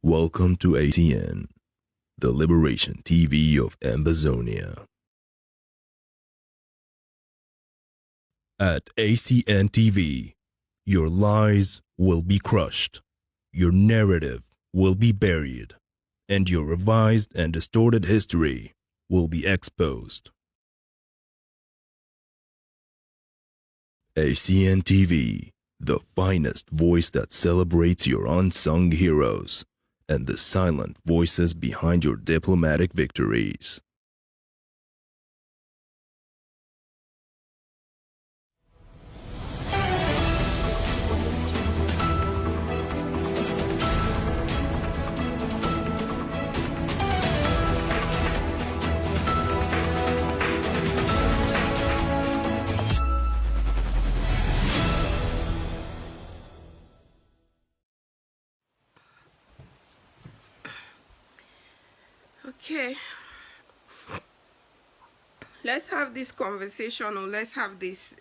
Welcome to ATN, the Liberation TV of Ambazonia. At ACN TV, your lies will be crushed, your narrative will be buried, and your revised and distorted history will be exposed. ACN TV, the finest voice that celebrates your unsung heroes and the silent voices behind your diplomatic victories. Okay, let's have this conversation, or let's have this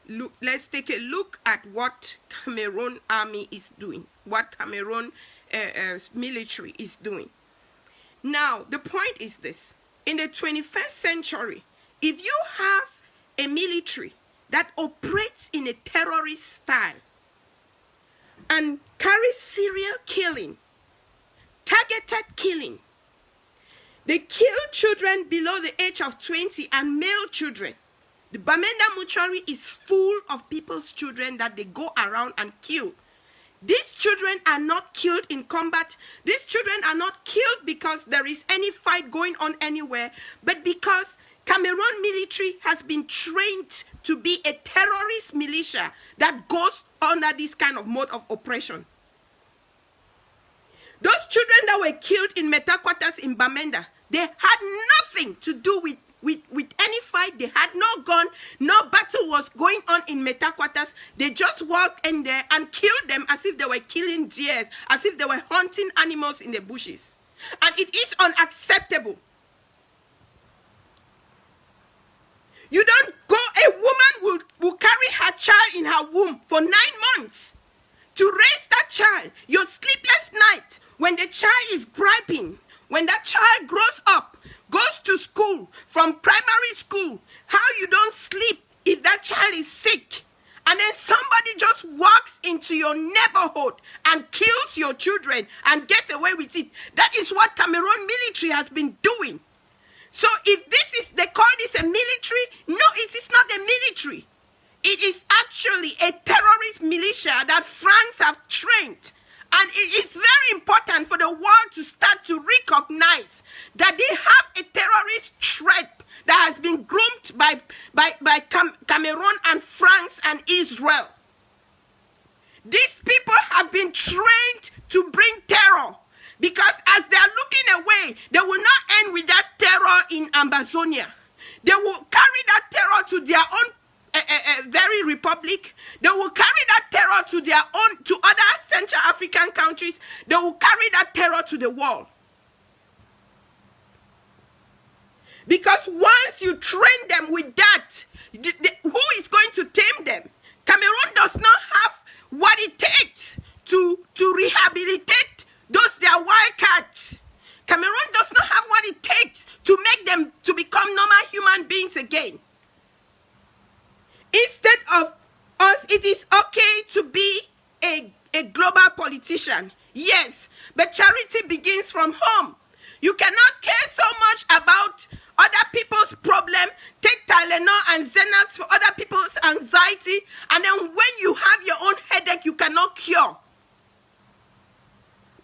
look. Let's take a look at what Cameroon army is doing, what Cameroon military is doing. Now, the point is this: in the 21st century, if you have a military that operates in a terrorist style and carries serial killing, targeted killing, they kill children below the age of 20 and male children. The Bamenda mortuary is full of people's children that they go around and kill. These children are not killed in combat. These children are not killed because there is any fight going on anywhere, but because Cameroon military has been trained to be a terrorist militia that goes under this kind of mode of oppression. Those children that were killed in Metaquatas in Bamenda, they had nothing to do with any fight. They had no gun. No battle was going on in Metaquatas. They just walked in there and killed them as if they were killing deers, as if they were hunting animals in the bushes. And it is unacceptable. You don't go, a woman will carry her child in her womb for 9 months to raise that child. Your sleepless night, when the child is griping, when that child grows up, goes to school, from primary school, how you don't sleep if that child is sick, and then somebody just walks into your neighborhood and kills your children and gets away with it. That is what Cameroon military has been doing. So if this is, they call this a military, no, it is not a military. It is actually a terrorist militia that France have trained. And it is very important for the world to start to recognize that they have a terrorist threat that has been groomed by Cameroon and France and Israel. These people have been trained to bring terror, because as they are looking away, they will not end with that terror in Ambazonia. They will carry that terror to their own very republic. They will carry that terror to their own, to other Central African countries. They will carry that terror to the world. Because once you train them with that, who is going to tame them? Cameroon does not have what it takes to rehabilitate those their wildcats. Cameroon does not have what it takes to make them to become normal human beings again. Instead of us, it is okay to be a global politician. Yes, but charity begins from home. You cannot care so much about other people's problem, take Tylenol and Xanax for other people's anxiety, and then when you have your own headache, you cannot cure.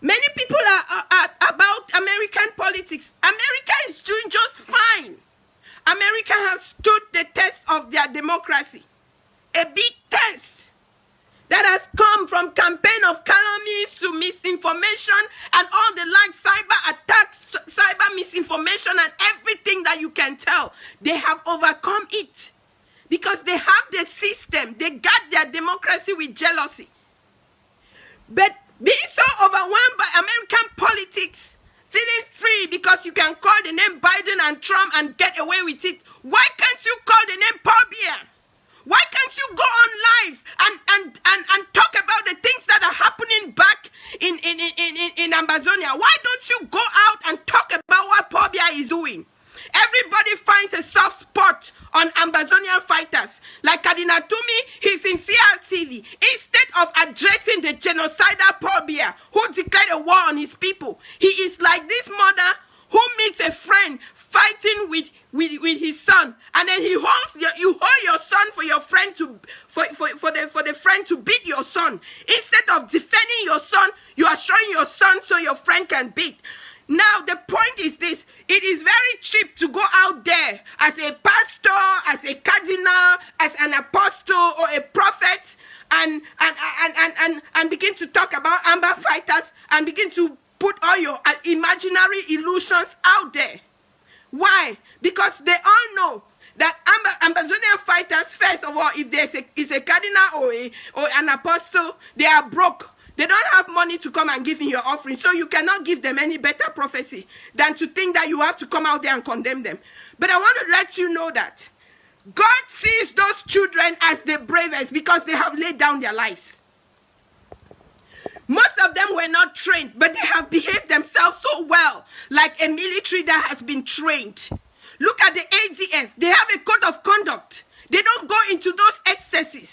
Many people are about American politics. America is doing just fine. America has stood the test of their democracy. A big test that has come from campaign of calumnies to misinformation and all the like, cyber attacks, cyber misinformation, and everything that you can tell. They have overcome it because they have the system. They got their democracy with jealousy. But being so overwhelmed by American politics, feeling free because you can call the name Biden and Trump and get away with it, why can't you call the name Paul Biya? Why can't you go on live and talk about the things that are happening back in like Cardinal Tumi, he's in CRTV. Instead of addressing the genocidal Paul Biya, who declared a war on his people, he is like this mother who meets a friend fighting with his son, and then you hold your son for your friend to for the friend to beat your son. Instead of defending your son, you are showing your son so your friend can beat. Now the point is this: it is very cheap to go out there as a pastor, as a cardinal, as an apostle or a prophet, and begin to talk about amber fighters and begin to put all your imaginary illusions out there. Why? Because they all know that Ambazonian fighters, first of all, if there's a cardinal or an apostle, they are broke. They don't have money to come and give in your offering. So you cannot give them any better prophecy than to think that you have to come out there and condemn them. But I want to let you know that God sees those children as the bravest because they have laid down their lives. Most of them were not trained, but they have behaved themselves so well, like a military that has been trained. Look at the ADF. They have a code of conduct. They don't go into those excesses.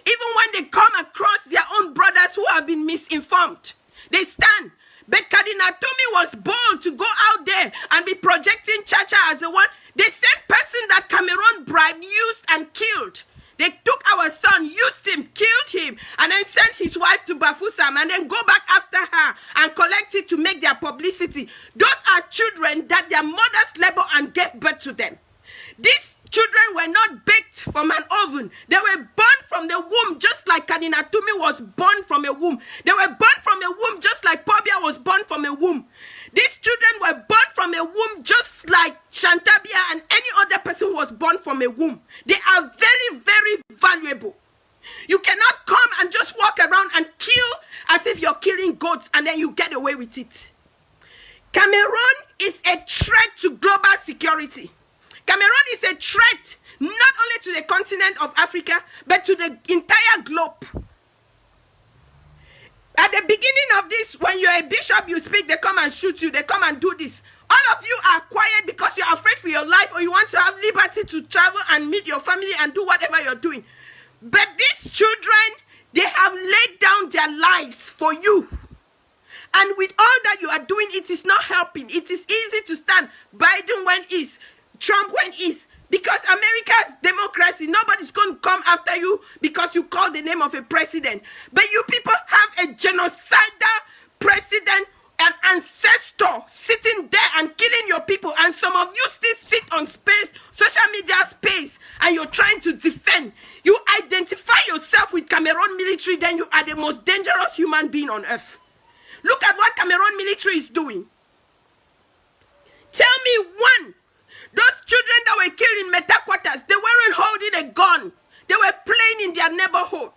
Even when they come across their own brothers who have been misinformed, they stand. But Cardinal Tumi was bold to go out there and be projecting Chacha as the one, the same person that Cameroon bribed, used, and killed. They took our son, used him, killed him, and then sent his wife to Bafoussam, and then go back after her and collect it to make their publicity. Those are children that their mothers labor and gave birth to them. These children were not baked from an oven. They were born from the womb, just like Cardinal Tumi was born from a womb. They were born from a womb, just like Pobia was born from a womb. These children were born from a womb, just like Shantabia and any other person was born from a womb. They are very, very valuable. You cannot come and just walk around and kill as if you're killing goats and then you get away with it. Cameroon is a threat to global security. Cameroon is a threat not only to the continent of Africa, but to the entire globe. At the beginning of this, when you're a bishop, you speak, they come and shoot you, they come and do this. All of you are quiet because you're afraid for your life or you want to have liberty to travel and meet your family and do whatever you're doing. But these children, they have laid down their lives for you. And with all that you are doing, it is not helping. It is easy to stand. Biden when is, Trump when is. Because America's democracy, nobody's going to come after you because you call the name of a president. But you people have a genocidal president, an ancestor sitting there and killing your people. And some of you still sit on space, social media space, and you're trying to defend. You identify yourself with Cameroon military, then you are the most dangerous human being on earth. Look at what Cameroon military is doing. Tell me one. Those children that were killed in Metaquatas, they weren't holding a gun. They were playing in their neighborhood.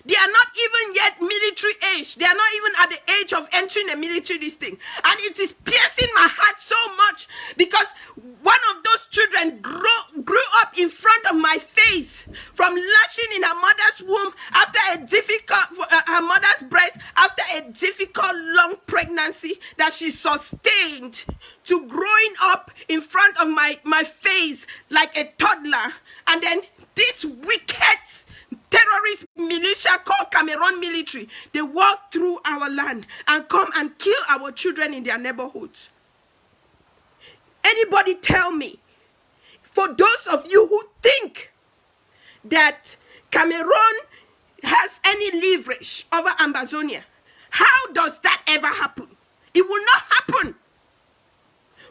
They are not even yet military age. They are not even at the age of entering a military this thing. And it is piercing my heart so much because one of those children grew up in front of my face from latching in her mother's womb after a difficult, her mother's breast, after a difficult long pregnancy that she sustained, to growing up in front of my face like a toddler. And then this wicked terrorist militia called Cameroon military, they walk through our land and come and kill our children in their neighborhoods. Anybody tell me, for those of you who think that Cameroon has any leverage over Ambazonia, how does that ever happen? It will not happen.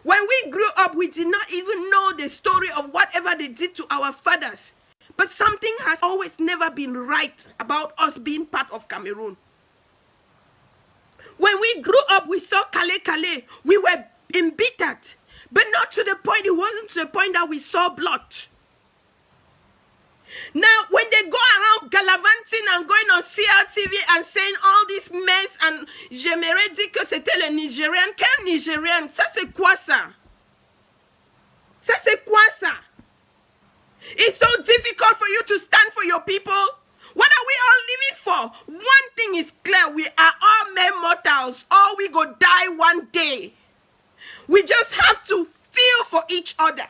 When we grew up, we did not even know the story of whatever they did to our fathers. But something has always never been right about us being part of Cameroon. When we grew up, we saw Calais. We were embittered. But not to the point, it wasn't to the point that we saw blood. Now, when they go around gallivanting and going on CRTV and saying all this mess and j'aimerais dire que c'était le Nigérian. Quel Nigérian? Ça c'est quoi ça? Ça c'est quoi ça? It's so difficult for you to stand for your people. What are we all living for? One thing is clear. We are all mere mortals. All we go die one day. We just have to feel for each other.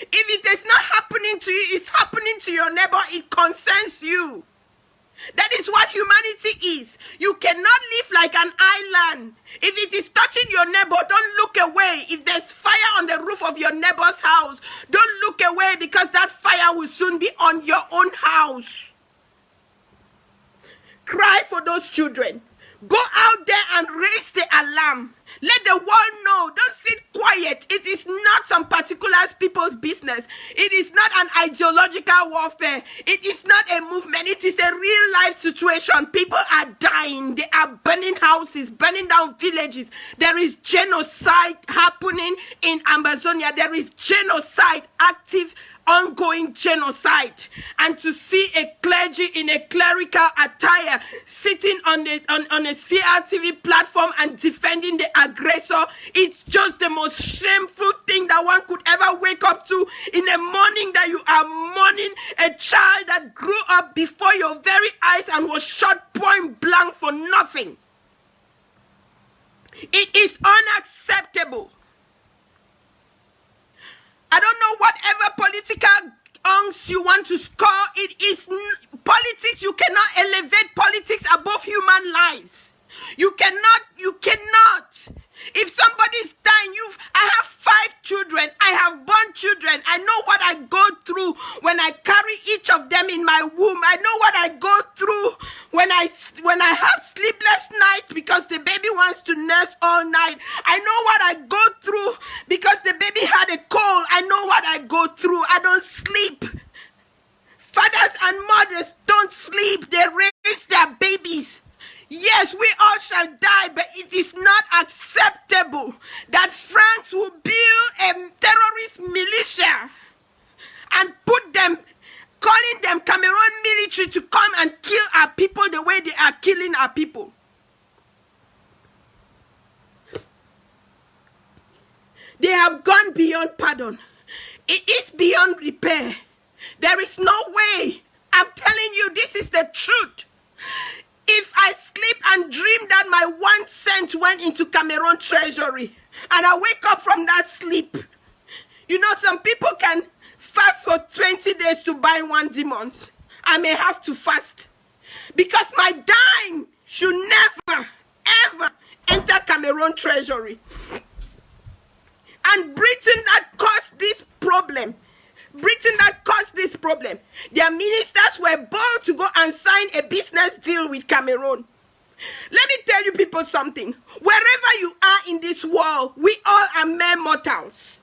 If it is not happening to you, it's happening to your neighbor, it concerns you. That is what humanity is. You cannot live like an island. If it is touching your neighbor, don't look away. If there's fire on the roof of your neighbor's house, don't look away, because that fire will soon be on your own house. Cry for those children. Go out there and raise the alarm. Let the world know. Don't sit quiet. It is not some particular people's business. It is not an ideological warfare. It is not a movement. It is a real life situation. People are dying. They are burning houses, burning down villages. There is genocide happening in Ambazonia. There is genocide, active, ongoing genocide. And to see a clergy in a clerical attire sitting on a CRTV platform and defending the aggressor, it's just the most shameful thing that one could ever wake up to in a morning, that you are mourning a child that grew up before your very eyes and was shot point blank for nothing. It is unacceptable. I don't know whatever political angst you want to score. It is politics. You cannot elevate politics above human lives. You cannot. If somebody is dying, I have 5 children. I have born children. I know what I go through when I carry each of them in my womb. I know what I go through when I have sleepless nights because the baby wants to nurse all night. I know what I go through because the baby had a cold. I know what I go through. I don't sleep. Fathers and mothers don't sleep. They raise their babies. Yes, we all shall die, but it is not acceptable that France will build a terrorist militia and put them, calling them Cameroon military, to come and kill our people the way they are killing our people. They have gone beyond pardon. It is beyond repair. There is no way. I'm telling you, this is the truth. If I sleep and dream that my 1 cent went into Cameroon treasury and I wake up from that sleep, you know, some people can fast for 20 days to buy 1 demon. I may have to fast because my dime should never, ever enter Cameroon treasury. And Britain that caused this problem. Their ministers were bold to go and sign a business deal with Cameroon. Let me tell you people something. Wherever you are in this world, we all are mere mortals.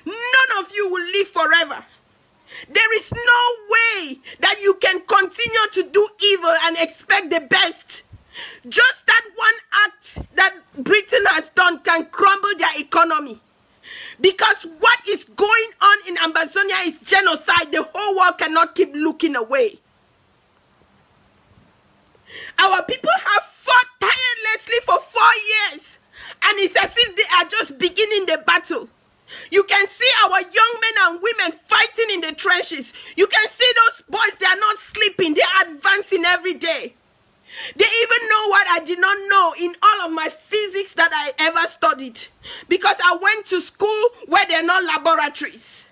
None of you will live forever. There is no way that you can continue to do evil and expect the best. Just that one act that Britain has done can crumble their economy. Because what is going on in Ambazonia is genocide. The whole world cannot keep looking away. Our people have fought tirelessly for 4 years. And it's as if they are just beginning the battle. You can see our young men and women fighting in the trenches. You can see those boys, they are not sleeping. They are advancing every day. They even know what I did not know in all of my physics that I ever studied. Because I went to school where there are no laboratories.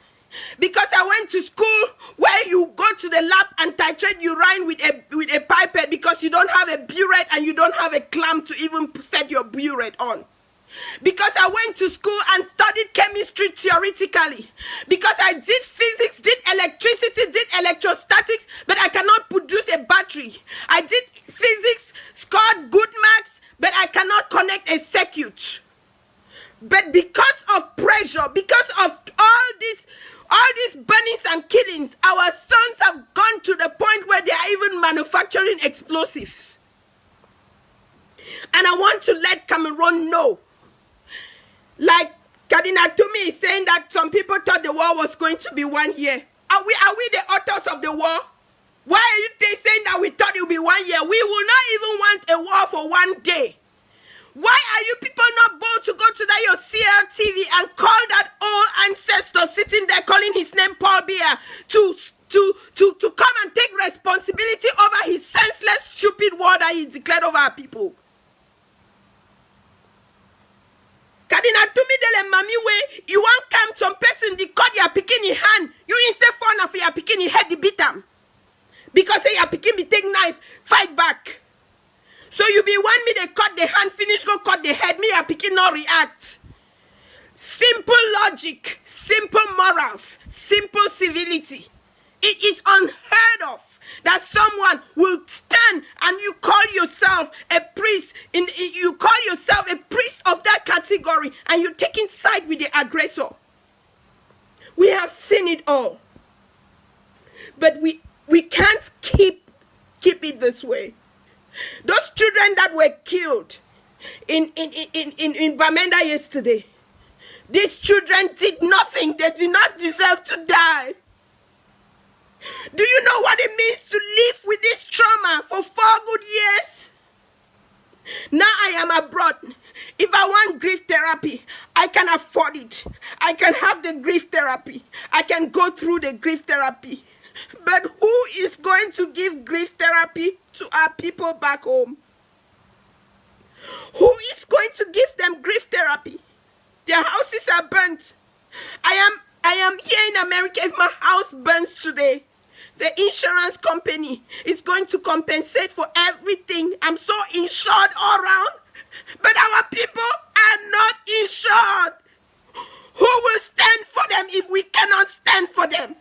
Because I went to school where you go to the lab and titrate urine with a pipette because you don't have a burette and you don't have a clamp to even set your burette on. Because I went to school and studied chemistry theoretically. Because I did physics, did electricity, did electrostatics, but I cannot produce a battery. I did physics, scored good marks, but I cannot connect a circuit. But because of pressure, because of all these burnings and killings, our sons have gone to the point where they are even manufacturing explosives. And I want to let Cameroon know. Like Kadina Tumi is saying that some people thought the war was going to be 1 year. Are we the authors of the war? Why are they saying that we thought it would be 1 year? We will not even want a war for 1 day. Why are you people not bold to go to that your CRTV and call that old ancestor sitting there calling his name Paul Biya to come and take responsibility over his senseless, stupid war that he declared over our people? Kadina But in a tumidele mami way, you want come some person they cut your pikin in hand. You instead phone of your pikin in head the beat them. Because say your pikin be take knife, fight back. So you be want me to cut the hand, finish go cut the head, me your pikin not react. Simple logic, simple morals, simple civility. It is unheard of that someone will stand and you call yourself a priest, you call yourself a priest of that category, and you're taking side with the aggressor. We have seen it all. But we can't keep it this way. Those children that were killed in Bamenda yesterday, these children did nothing. They did not deserve to die. Do you know what it means to live with this trauma for 4 good years? Now I am abroad. If I want grief therapy, I can afford it. I can have the grief therapy. I can go through the grief therapy. But who is going to give grief therapy to our people back home? Who is going to give them grief therapy? Their houses are burnt. I am here in America. If my house burns today, the insurance company is going to compensate for everything. I'm so insured all around. But our people are not insured. Who will stand for them if we cannot stand for them?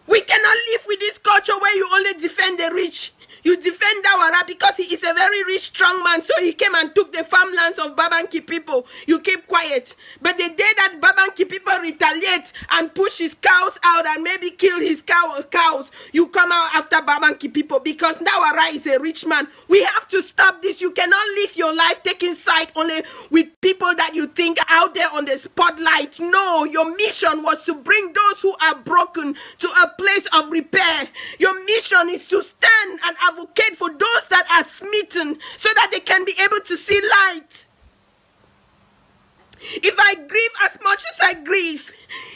We cannot live with this culture where you only defend the rich. You defend Dawara because he is a very rich, strong man. So he came and took the farmlands of Babanki people. You keep quiet. But the day that Babanki people retaliate and push his cows out and maybe kill his cows, you come out after Babanki people because Dawara is a rich man. We have to stop this. You cannot live your life taking side only with people that you think are out there on the spotlight. No, your mission was to bring those who are broken to a place of repair. Your mission is to stand and advocate for those that are smitten so that they can be able to see light. If I grieve as much as I grieve,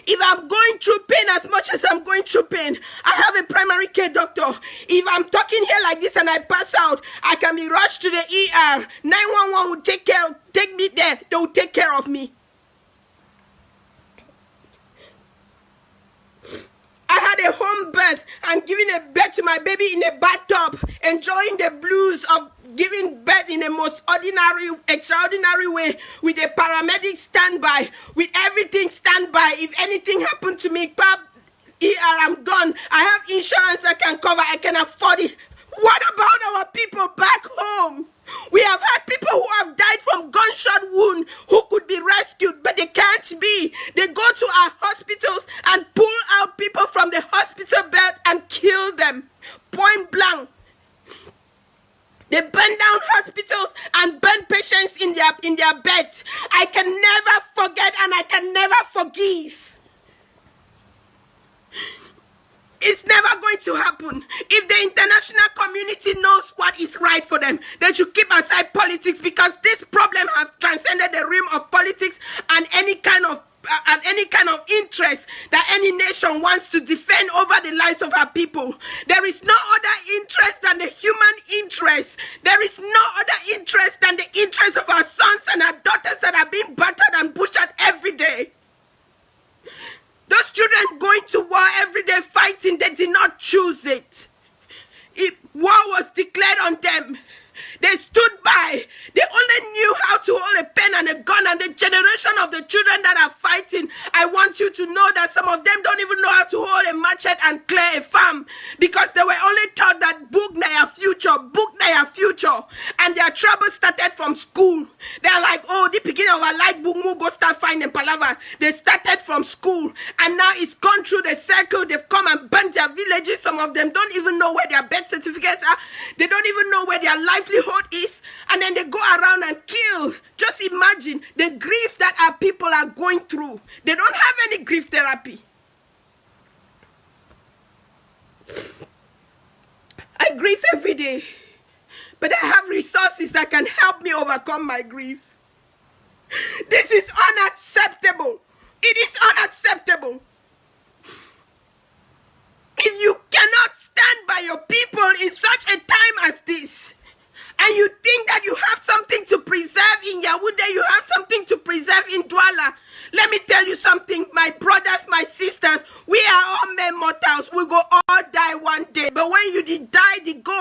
if I'm going through pain as much as I'm going through pain, I have a primary care doctor. If I'm talking here like this and I pass out, I can be rushed to the ER. 911 will take me there. They will take care of me. I had a home birth and giving a birth to my baby in a bathtub, enjoying the blues of giving birth in the most extraordinary way, with a paramedic standby, with everything standby. If anything happened to me, Pap, I'm gone. I have insurance that can cover. I can afford it. What about our people back home? We have had people who have died from gunshot wound who could be rescued, but they can't be. They go to our hospitals and pull out people from the hospital bed and kill them. Point blank. They burn down hospitals and burn patients in their beds. I can never forget and I can never forgive. It's never going to happen. If the international community knows what is right for them, they should keep aside politics, because this problem has transcended the realm of politics and any kind of interest that any nation wants to defend over the lives of our people. There is no other interest than the human interest. There is no other interest than the interest of our sons and our daughters that are being battered and butchered every day. Those children going to war every day fighting, they did not choose it. War was declared on them. They stood by. They only knew how to hold a pen and a gun. And the generation of the children that are fighting, I want you to know that some of them don't even know how to hold a machete and clear a farm, because they were only taught that book their future. And their trouble started from school. They're like, oh, the beginning of our life, book, go start finding palaver. They started from school. And now it's gone through the circle. They've come and burnt their villages. Some of them don't even know where their birth certificates are. They don't even know where their livelihood is, and then they go around and kill. Just imagine the grief that our people are going through. They don't have any grief therapy. I grieve every day, but I have resources that can help me overcome my grief. This is unacceptable. It is unacceptable. If you cannot stand by your people in such a time as this, and you think that you have something to preserve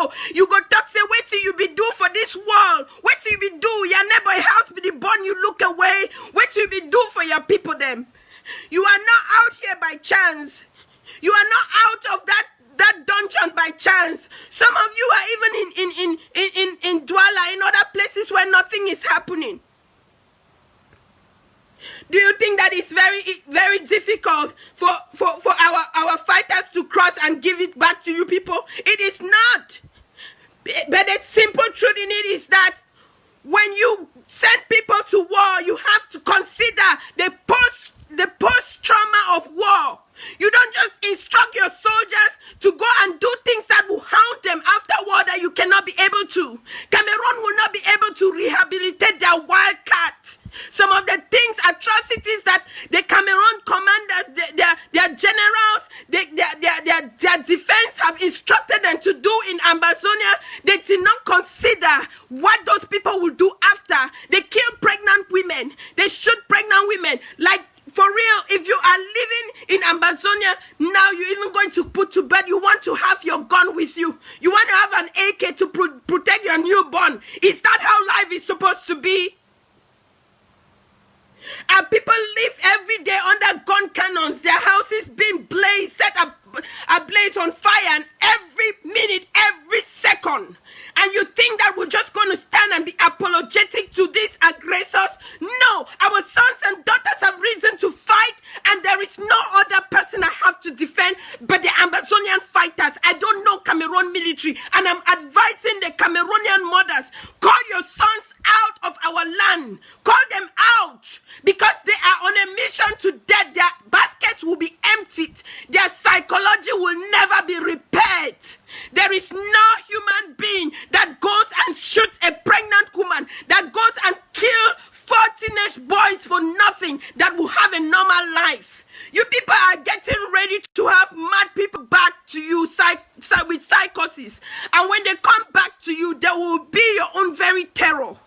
people. You go talk say, wait till you be do for this world. Wait till you be do. Your neighbor house be the born, you look away. Wait till you be do for your people them. You are not out here by chance. You are not out of that dungeon by chance. Some of you are even in Douala, in other places where nothing is happening. Do you think that it's very, very difficult for our fighters to cross and give it back to you people? It is not. But the simple truth in it is that when you send people to war, you have to consider the post trauma of war. You don't just instruct your soldiers to go and do things that will haunt them after war that you cannot be able to. Cameroon will not be able to rehabilitate their wildcat. Some of the things, atrocities that the Cameroon commanders, their generals, their defense have instructed them to do in Ambazonia, they did not consider what those people will do after. They kill pregnant women. They shoot pregnant women. Like, for real, if you are living in Ambazonia, now you're even going to put to bed, you want to have your gun with you. You want to have an AK to protect your newborn. Is that how life is supposed to be? And people live every day under gun cannons. Their houses being blazed, set ablaze on fire, and every minute, every second. And you think that we're just going to stand and be apologetic to these aggressors? No, our sons and daughters have reason to fight, and there is no other person I have to defend but the Ambazonian fighters. I don't know Cameroon military, and I'm advising the Cameroonian mothers, call your sons out of our land. Call them out, because they are on a mission to death. Their baskets will be emptied. Their psychology will never be repaired. There is no human being that goes and shoots a pregnant woman, that goes and kills 4 teenage boys for nothing, that will have a normal life. You people are getting ready to have mad people back to you with psychosis. And when they come back to you, they will be your own very terror.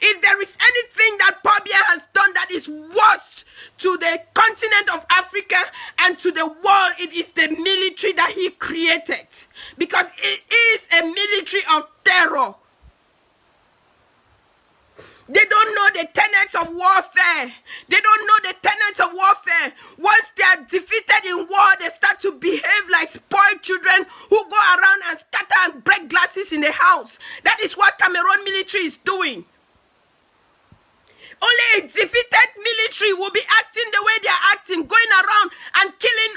If there is anything that Pobia has done that is worse to the continent of Africa and to the world, it is the military that he created. Because it is a military of terror. They don't know the tenets of warfare. They don't know the tenets of warfare. Once they are defeated in war, they start to behave like spoiled children who go around and scatter and break glasses in the house. That is what Cameroon military is doing. Only a defeated military will be acting the way they are acting, going around and killing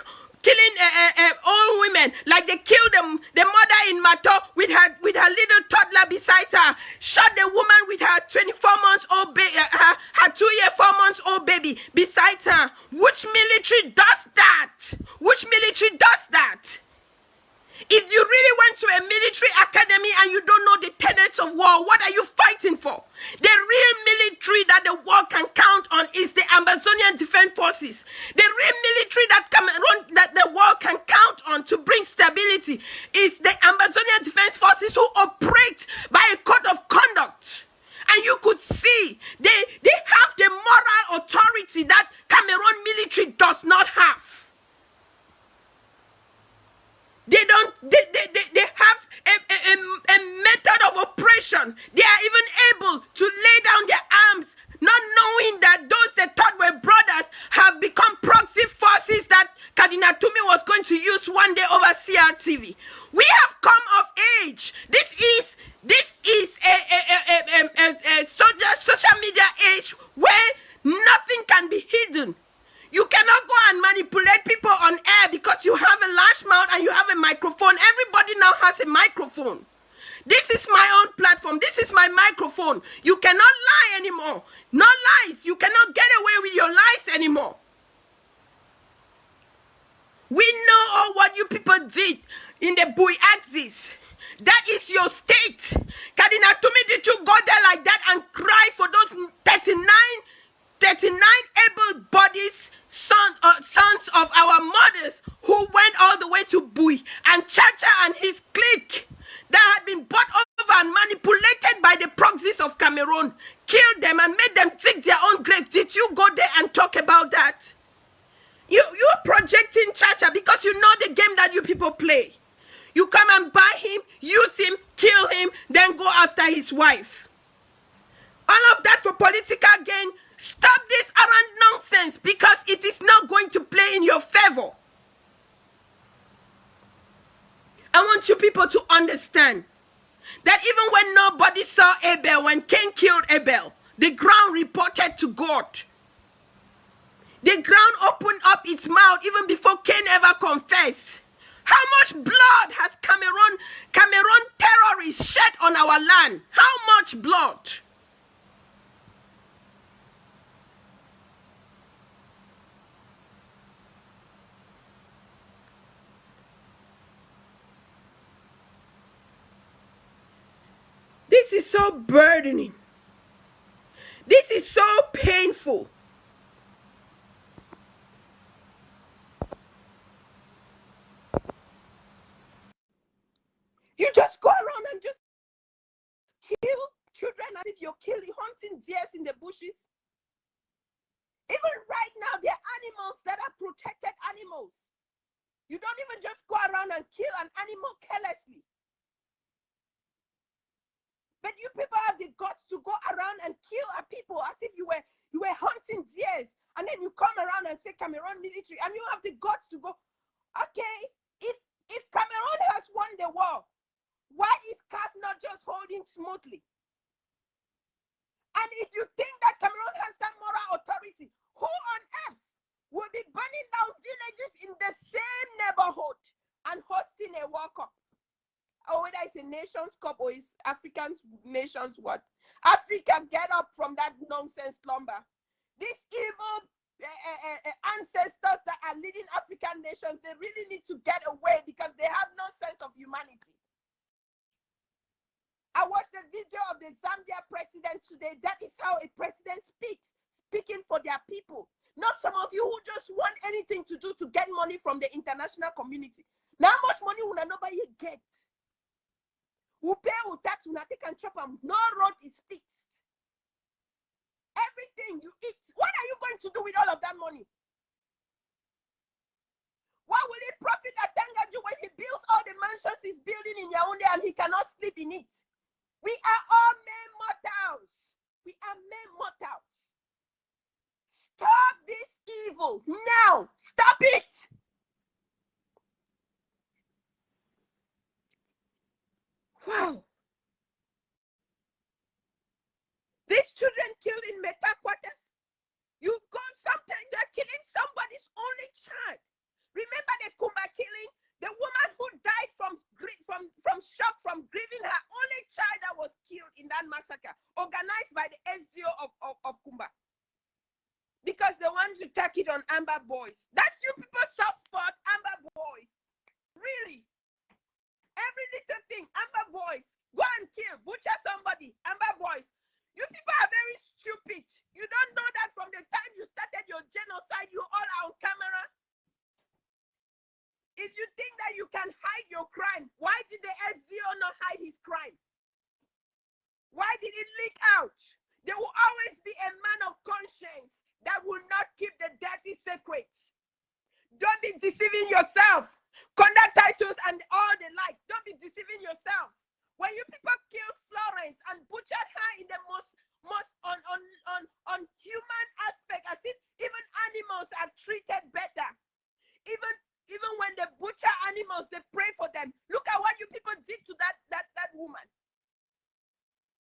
old women, like they killed the mother in Mato with her little toddler beside her, shot the woman with her 24-month-old baby, her 2-year 4-month-old baby beside her. Which military does that? Which military does that? If you really went to a military academy and you don't know the tenets of war, what are you fighting for? The real military that the world can count on is the Ambazonian Defense Forces. The real military that the world can count on to bring stability is the Ambazonian Defense Forces, who operate by a code of conduct. And you could see they have the moral authority that Cameroon military does not have. They have a method of operation. They are even able to lay down their arms, not knowing that those they thought were brothers have become proxy forces that Kadina Tumi was going to use one day over CRTV. We have come of age. This is a social media age where nothing can be hidden. You cannot go and manipulate people on air because you have a large mouth and you have a microphone. Everybody now has a microphone. This is my own platform. This is my microphone. You cannot lie anymore. No lies. You cannot get away with your lies anymore. We know all what you people did in the Bui axis. That is your state. Kadina Tumi, did you go there like that and cry for those 39 able-bodied sons of our mothers who went all the way to Bui, and Chacha and his clique that had been bought over and manipulated by the proxies of Cameroon, killed them and made them dig their own grave? Did you go there and talk about that? You're projecting Chacha because you know the game that you people play. You come and buy him, use him, kill him, then go after his wife. All of that for political gain. Stop this around nonsense because it is not going to play in your favor. I want you people to understand that even when nobody saw Abel, when Cain killed Abel, the ground reported to God. The ground opened up its mouth even before Cain ever confessed. How much blood has Cameroon terrorists shed on our land? How much blood? This is so burdening. This is so painful. You just go around and just kill children as if you're hunting deers in the bushes. Even right now, there are animals that are protected animals. You don't even just go around and kill an animal carelessly. But you people have the guts to go around and kill a people as if you were hunting deers, and then you come around and say Cameroon military, and you have the guts to go. Okay, if Cameroon has won the war, why is CAF not just holding smoothly? And if you think that Cameroon has that moral authority, who on earth will be burning down villages in the same neighborhood and hosting a World Cup? Or whether it's a Nations Cup or it's African nations, what? Africa, get up from that nonsense slumber. These evil ancestors that are leading African nations, they really need to get away because they have no sense of humanity. I watched the video of the Zambia president today. That is how a president speaks, speaking for their people. Not some of you who just want anything to do to get money from the international community. Now, how much money will nobody get? Who pay, who tax, who take and chop them. No road is fixed. Everything you eat, what are you going to do with all of that money? What will it profit Atangaju when he builds all the mansions he's building in Yaoundé and he cannot sleep in it? We are all mere mortals. We are mere mortals. Stop this evil now. Stop it. Wow. These children killed in Meta quarters. You go, sometimes they're killing somebody's only child. Remember the Kumba killing? The woman who died from shock, from grieving her only child that was killed in that massacre, organized by the SDO of Kumba. Because they want to tack it on Amber Boys. That's you people soft spot, Amber Boys. Really? Every little thing, Amber Boys. Go and kill, butcher somebody, Amber Boys. You people are very stupid. You don't know that from the time you started your genocide, you all are on camera. If you think that you can hide your crime, why did the SDO not hide his crime? Why did it leak out? There will always be a man of conscience that will not keep the dirty secrets. Don't be deceiving yourself. Conduct titles and all the like. Don't be deceiving yourselves. When you people killed Florence and butchered her in the most on human aspect, as if even animals are treated better. Even when they butcher animals, they pray for them. Look at what you people did to that woman.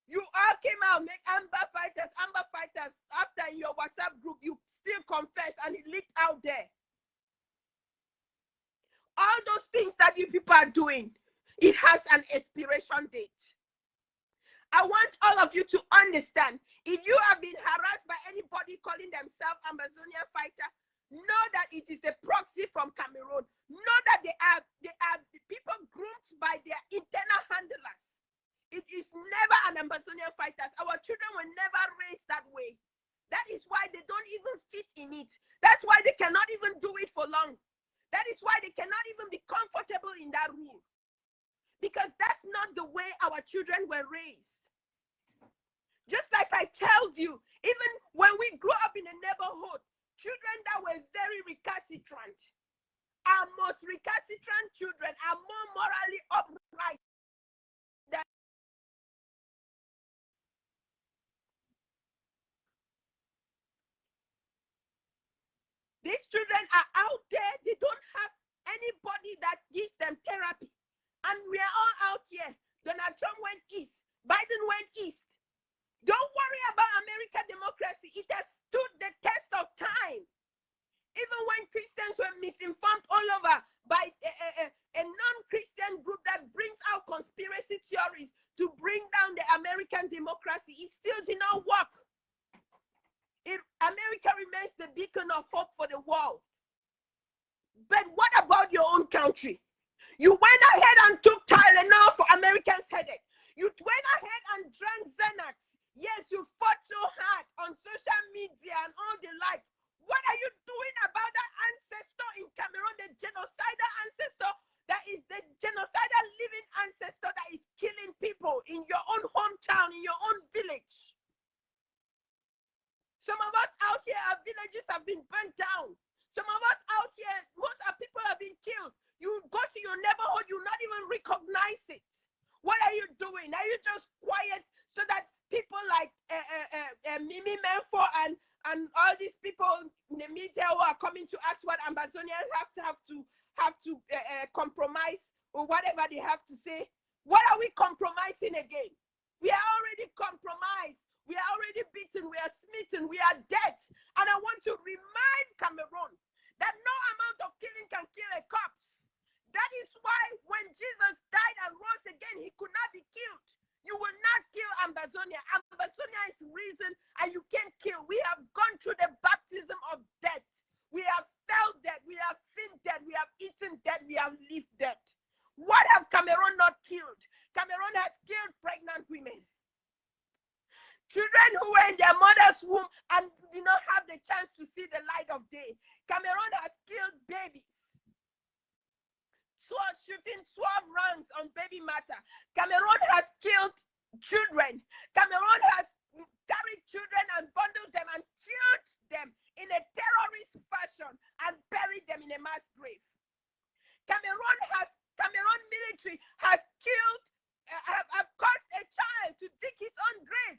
You all came out, make Amber fighters. After in your WhatsApp group, you still confess and it leaked out there. All those things that you people are doing, it has an expiration date. I want all of you to understand, if you have been harassed by anybody calling themselves Ambazonian fighter, know that it is a proxy from Cameroon. Know that they are people groomed by their internal handlers. It is never an Ambazonian fighter. Our children were never raised that way. That is why they don't even fit in it. That's why they cannot even do it for long. That is why they cannot even be comfortable in that rule. Because that's not the way our children were raised. Just like I told you, even when we grew up in a neighborhood, children that were very recalcitrant, Our most recalcitrant children are more morally upright than these children are out there. They don't have anybody that gives them therapy. And we are all out here. Donald Trump went east. Biden went east. Don't worry about American democracy. It has stood the test of time. Even when Christians were misinformed all over by a non-Christian group that brings out conspiracy theories to bring down the American democracy, it still did not work. America remains the beacon of hope for the world. But what about your own country? You went ahead and took Tylenol for Americans' headache. You went ahead and drank Xanax. Yes, you fought so hard on social media and all the like. What are you doing about that ancestor in Cameroon, the genocidal ancestor that is the genocidal living ancestor that is killing people in your own hometown, in your own village? Some of us out here, our villages have been burnt down. Some of us out here, most of our people have been killed. You go to your neighborhood, you not even recognize it. What are you doing? Are you just quiet so that people like Mimi Menfor and all these people in the media who are coming to ask what Ambazonians have to compromise or whatever they have to say? What are we compromising again? We are already compromised. We are already beaten. We are smitten. We are dead. And I want to remind Cameroon that no amount of killing can kill a corpse. That is why when Jesus died and rose again, he could not be killed. You will not kill Ambazonia. Ambazonia is reason and you can't kill. We have gone through the baptism of death. We have felt dead. We have seen dead. We have eaten dead. We have lived dead. What have Cameroon not killed? Cameroon has killed pregnant women. Children who were in their mother's womb and did not have the chance to see the light of day. Cameroon has killed babies. Shooting 12 rounds on baby matter. Cameroon has killed children. Cameroon has carried children and bundled them and killed them in a terrorist fashion and buried them in a mass grave. Cameroon military has killed, have caused a child to dig his own grave.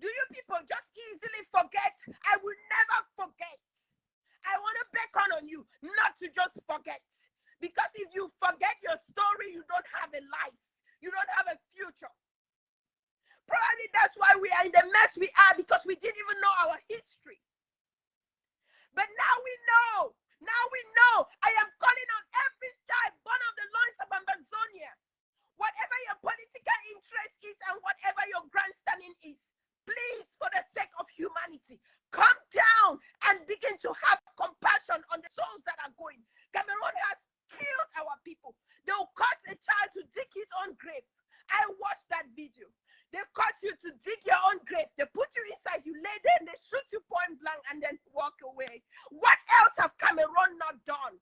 Do you people just easily forget? I will never forget. I want to beckon on you not to just forget. Because if you forget your story, you don't have a life. You don't have a future. Probably that's why we are in the mess we are, because we didn't even know our history. But now we know. Now we know. I am calling on every child born of the loins of Ambazonia. Whatever your political interest is and whatever your grandstanding is, please, for the sake of humanity, come down and begin to have compassion on the souls that are going. Cameroon has killed our people. They will cause a child to dig his own grave. I watched that video. They cause you to dig your own grave. They put you inside, you lay there, and they shoot you point blank and then walk away. What else have Cameroon not done?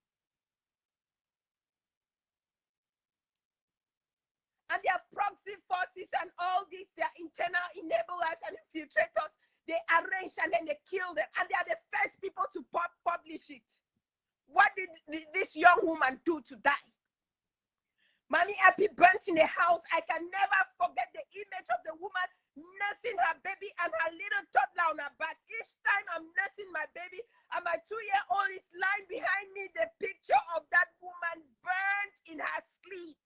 And their proxy forces and all these, their internal enablers and infiltrators, they arrange and then they kill them. And they are the first people to publish it. What did this young woman do to die? Mommy Epi burnt in the house. I can never forget the image of the woman nursing her baby and her little toddler on her back. Each time I'm nursing my baby and my 2-year-old is lying behind me, the picture of that woman burnt in her sleep.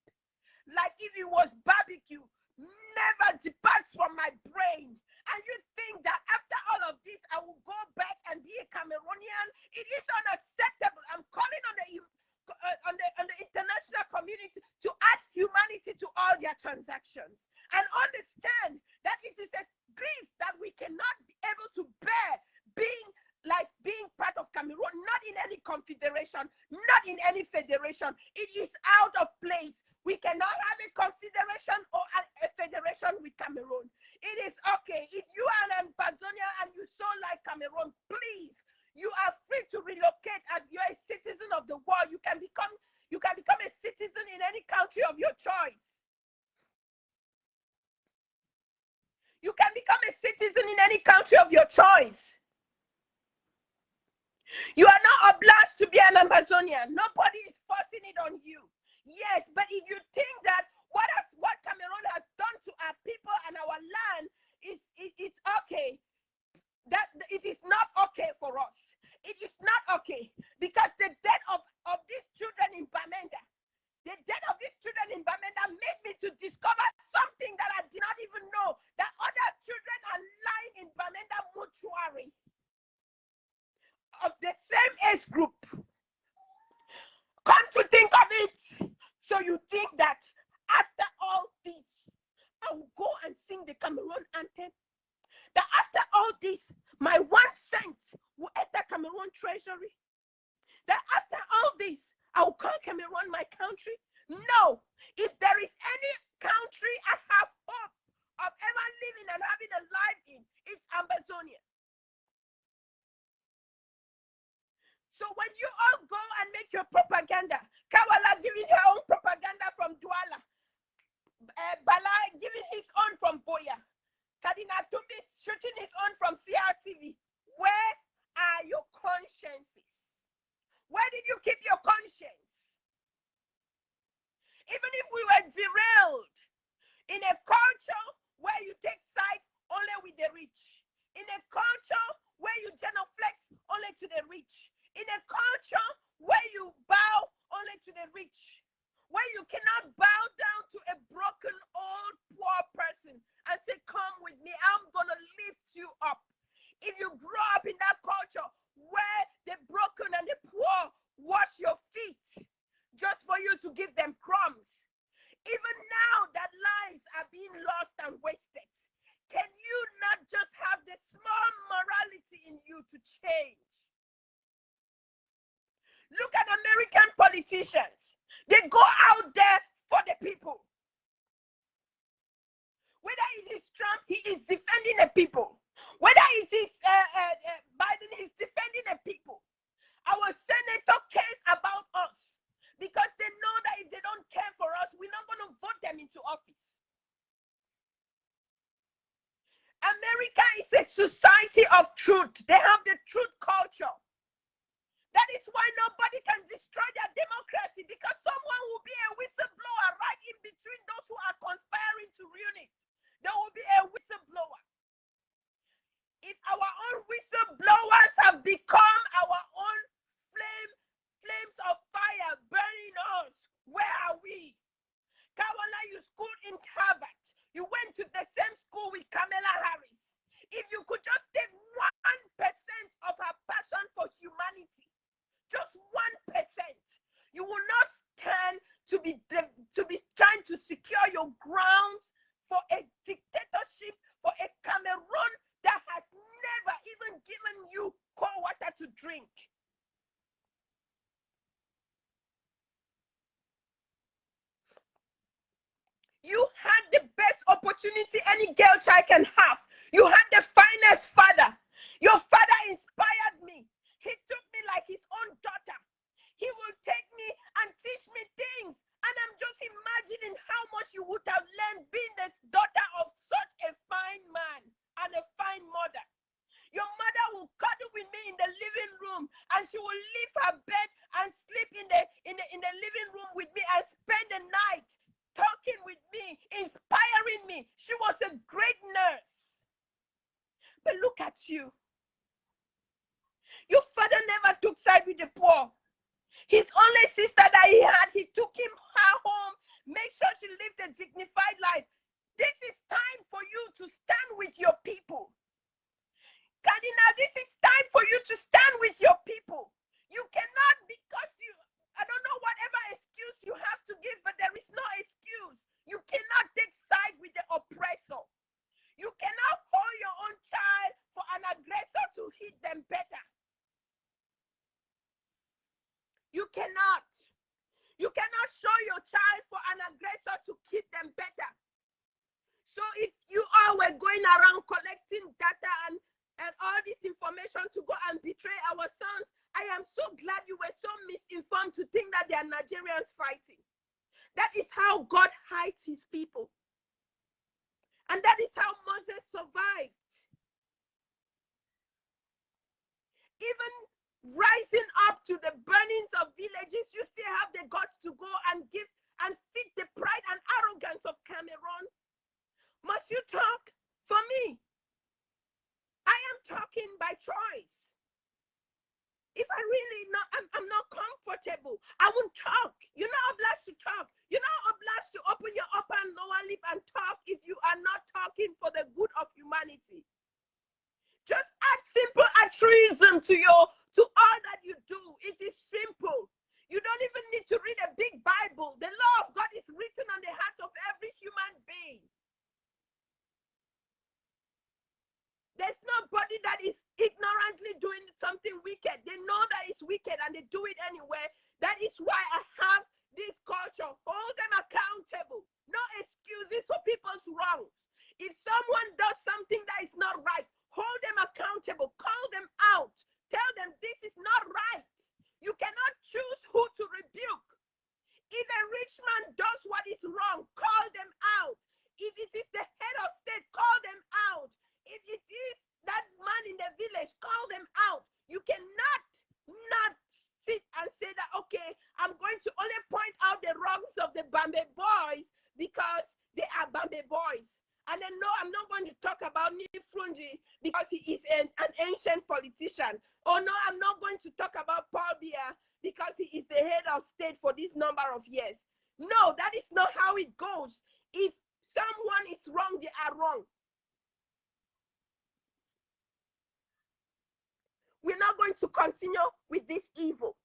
Like if it was barbecue, never departs from my brain. And you think that after all of this, I will go back and be a Cameroonian? It is unacceptable. I'm calling on the international community to add humanity to all their transactions and understand that it is a grief that we cannot be able to bear being part of Cameroon, not in any confederation, not in any federation. It is out of place. We cannot have a confederation or a federation with Cameroon. It is okay. If you are an Ambazonian and you so like Cameroon, please, you are free to relocate as you're a citizen of the world. You can become a citizen in any country of your choice. You can become a citizen in any country of your choice. You are not obliged to be an Ambazonian. Nobody is forcing it on you. Yes, but if you think that what Cameroon has done to our people and our land is okay, that it is not okay for us. It is not okay because the death of these children in Bamenda, made me to discover something that I did not even know, that other children are lying in Bamenda mortuary of the same age group. Come to think of it, so you think that after all this, I will go and sing the Cameroon anthem? That after all this, my 1 cent will enter Cameroon treasury? That after all this, I will call Cameroon my country? No. If there is any country I have hope of ever living and having a life in, it's Ambazonia. So when you all go and make your propaganda, Kawala giving her own propaganda from Douala, Bala giving his own from Boya, Kadina Tumbi shooting his own from CRTV, where are your consciences? Where did you keep your conscience? Even if we were derailed in a culture where you take side only with the rich, in a culture where you genuflect only to the rich, in a culture where you bow only to the rich, where you cannot bow down to a broken, old, poor person and say, come with me, I'm going to lift you up. If you grow up in that culture where the broken and the poor wash your feet just for you to give them crumbs, even now that lives are being lost and wasted, can you not just have the small morality in you to change? Look at American politicians. They go out there for the people. Whether it is Trump, he is defending the people. Whether it is Biden, he's defending the people. Our senator cares about us because they know that if they don't care for us, we're not going to vote them into office. America is a society of truth. They have the truth culture. That is why nobody can destroy their democracy, because someone will be a whistleblower right in between those who are conspiring to ruin it. There will be a whistleblower. If our own whistleblowers have become our own flames of fire burning us, where are we? Kawala, you schooled in Harvard. You went to the same school with Kamala Harris. If you could just take 1% of her passion for humanity, just 1%, you will not stand to be trying to secure your grounds for a dictatorship, for a Cameroon that has never even given you cold water to drink. You had the best opportunity any girl child can have. You had the finest father. Your father inspired me. He took me like his own daughter. He will take me and teach me things. And I'm just imagining how much you would have learned being the daughter of such a fine man and a fine mother. Your mother will cuddle with me in the living room, and she will leave her bed and sleep in the living room with me and spend the night talking with me, inspiring me. She was a great nurse. But look at you. Your father never took side with the poor. His only sister that he had, he took her home, make sure she lived a dignified life. This is time for you to stand with your people. Kadina, this is time for you to stand with your people. You cannot, because I don't know whatever excuse you have to give, but there is no excuse. You cannot take side with the oppressor. You cannot hold your own child for an aggressor to hit them better. You cannot. You cannot show your child for an aggressor to hit them better. So if you all were going around collecting data and all this information to go and betray our sons, I am so glad you were so misinformed to think that they are Nigerians fighting. That is how God hides his people. And that is how Moses survived. Even rising up to the burnings of villages, you still have the guts to go and give and feed the pride and arrogance of Cameroon? Must you talk? For me, I am talking by choice. If I really not, I'm not comfortable, I won't talk. You're not obliged to talk. You're not obliged to open your upper and lower lip and talk if you are not talking for the good of humanity. Just add simple altruism to all that you do. It is simple. You don't even need to read a big Bible. The law of God is written on the heart of every human being. There's nobody that is ignorantly doing something wicked. They know that it's wicked and they do it anyway. That is why I have this culture. Hold them accountable. No excuses for people's wrongs. If someone does something that is not right, hold them accountable. Call them out. Tell them this is not right. You cannot choose who to rebuke. If a rich man does what is wrong, call them out. If it is the head of state, call them out. If it is that man in the village, call them out. You cannot not sit and say that, okay, I'm going to only point out the wrongs of the Bambe boys because they are Bambe boys. And then, no, I'm not going to talk about Nifrunji because he is an ancient politician. Or no, I'm not going to talk about Paul Biya because he is the head of state for this number of years. No, that is not how it goes. If someone is wrong, they are wrong. We're not going to continue with this evil.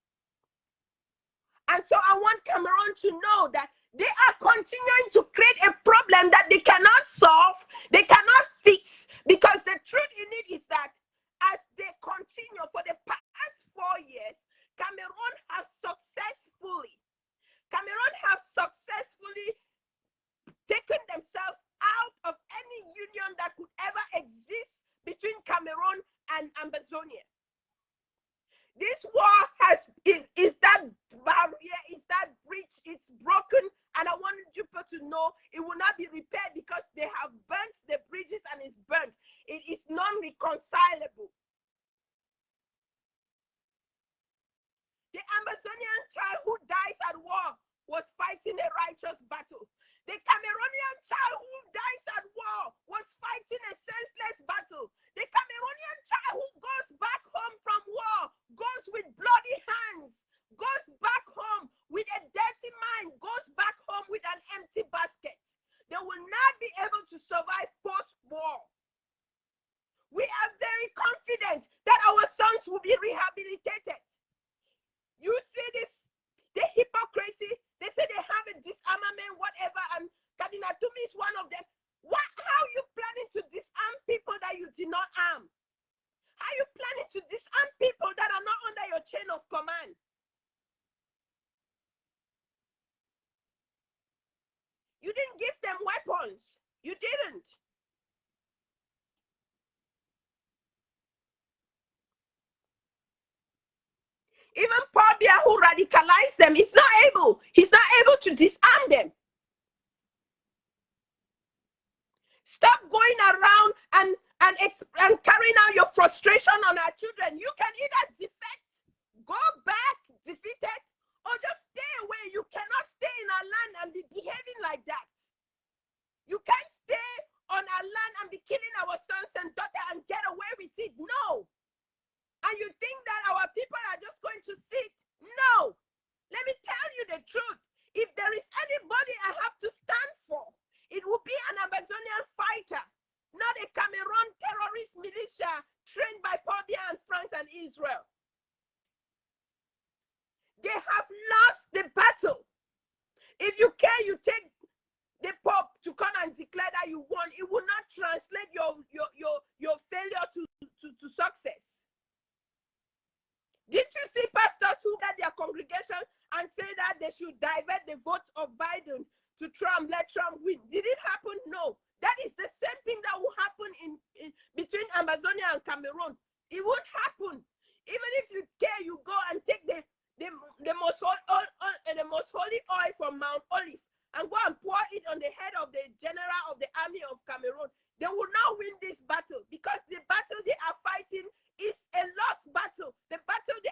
And so I want Cameroon to know that they are continuing to create a problem that they cannot solve, they cannot fix, because the truth in it is that as they continue for the past 4 years, Cameroon have successfully taken themselves out of any union that could ever exist between Cameroon and Ambazonia. This war is that barrier, is that bridge, it's broken, and I want people to know it will not be repaired because they have burnt the bridges and it's burnt. It is non-reconcilable. The Ambazonian child who dies at war was fighting a righteous battle. The Cameroonian child who dies at war was fighting a senseless battle. The Cameroonian child who goes back home from war goes with bloody hands, goes back home with a dirty mind, goes back home with an empty basket. They will not be able to survive post-war. We are very confident that our sons will be rehabilitated. You see this, the hypocrisy. They say they have a disarmament, whatever, and Kadina Tumi is one of them. How are you planning to disarm people that you did not arm? How are you planning to disarm people that are not under your chain of command? You didn't give them weapons. You didn't. Even Paul Biya, who radicalized them, he's not able to disarm them. Stop going around and carrying out your frustration on our children. You can either defect, go back defeated, or just stay away. You cannot stay in our land and be behaving like that. You can't stay on our land and be killing our sons and daughters and get away with it. No. And you think that our people are just going to sit? No. Let me tell you the truth. If there is anybody I have to stand for, it will be an Ambazonian fighter, not a Cameroon terrorist militia trained by Paul Biya and France and Israel. They have lost the battle. If you care, you take the Pope to come and declare that you won. It will not translate your failure to success. Did you see pastors who had their congregation and say that they should divert the vote of Biden to Trump, let Trump win? Did it happen? No. That is the same thing that will happen between Ambazonia and Cameroon. It won't happen. Even if you care, you go and take the most holy oil from Mount Olive and go and pour it on the head of the general of the army of Cameroon. They will not win this battle because the battle they are fighting is a lost battle. The battle they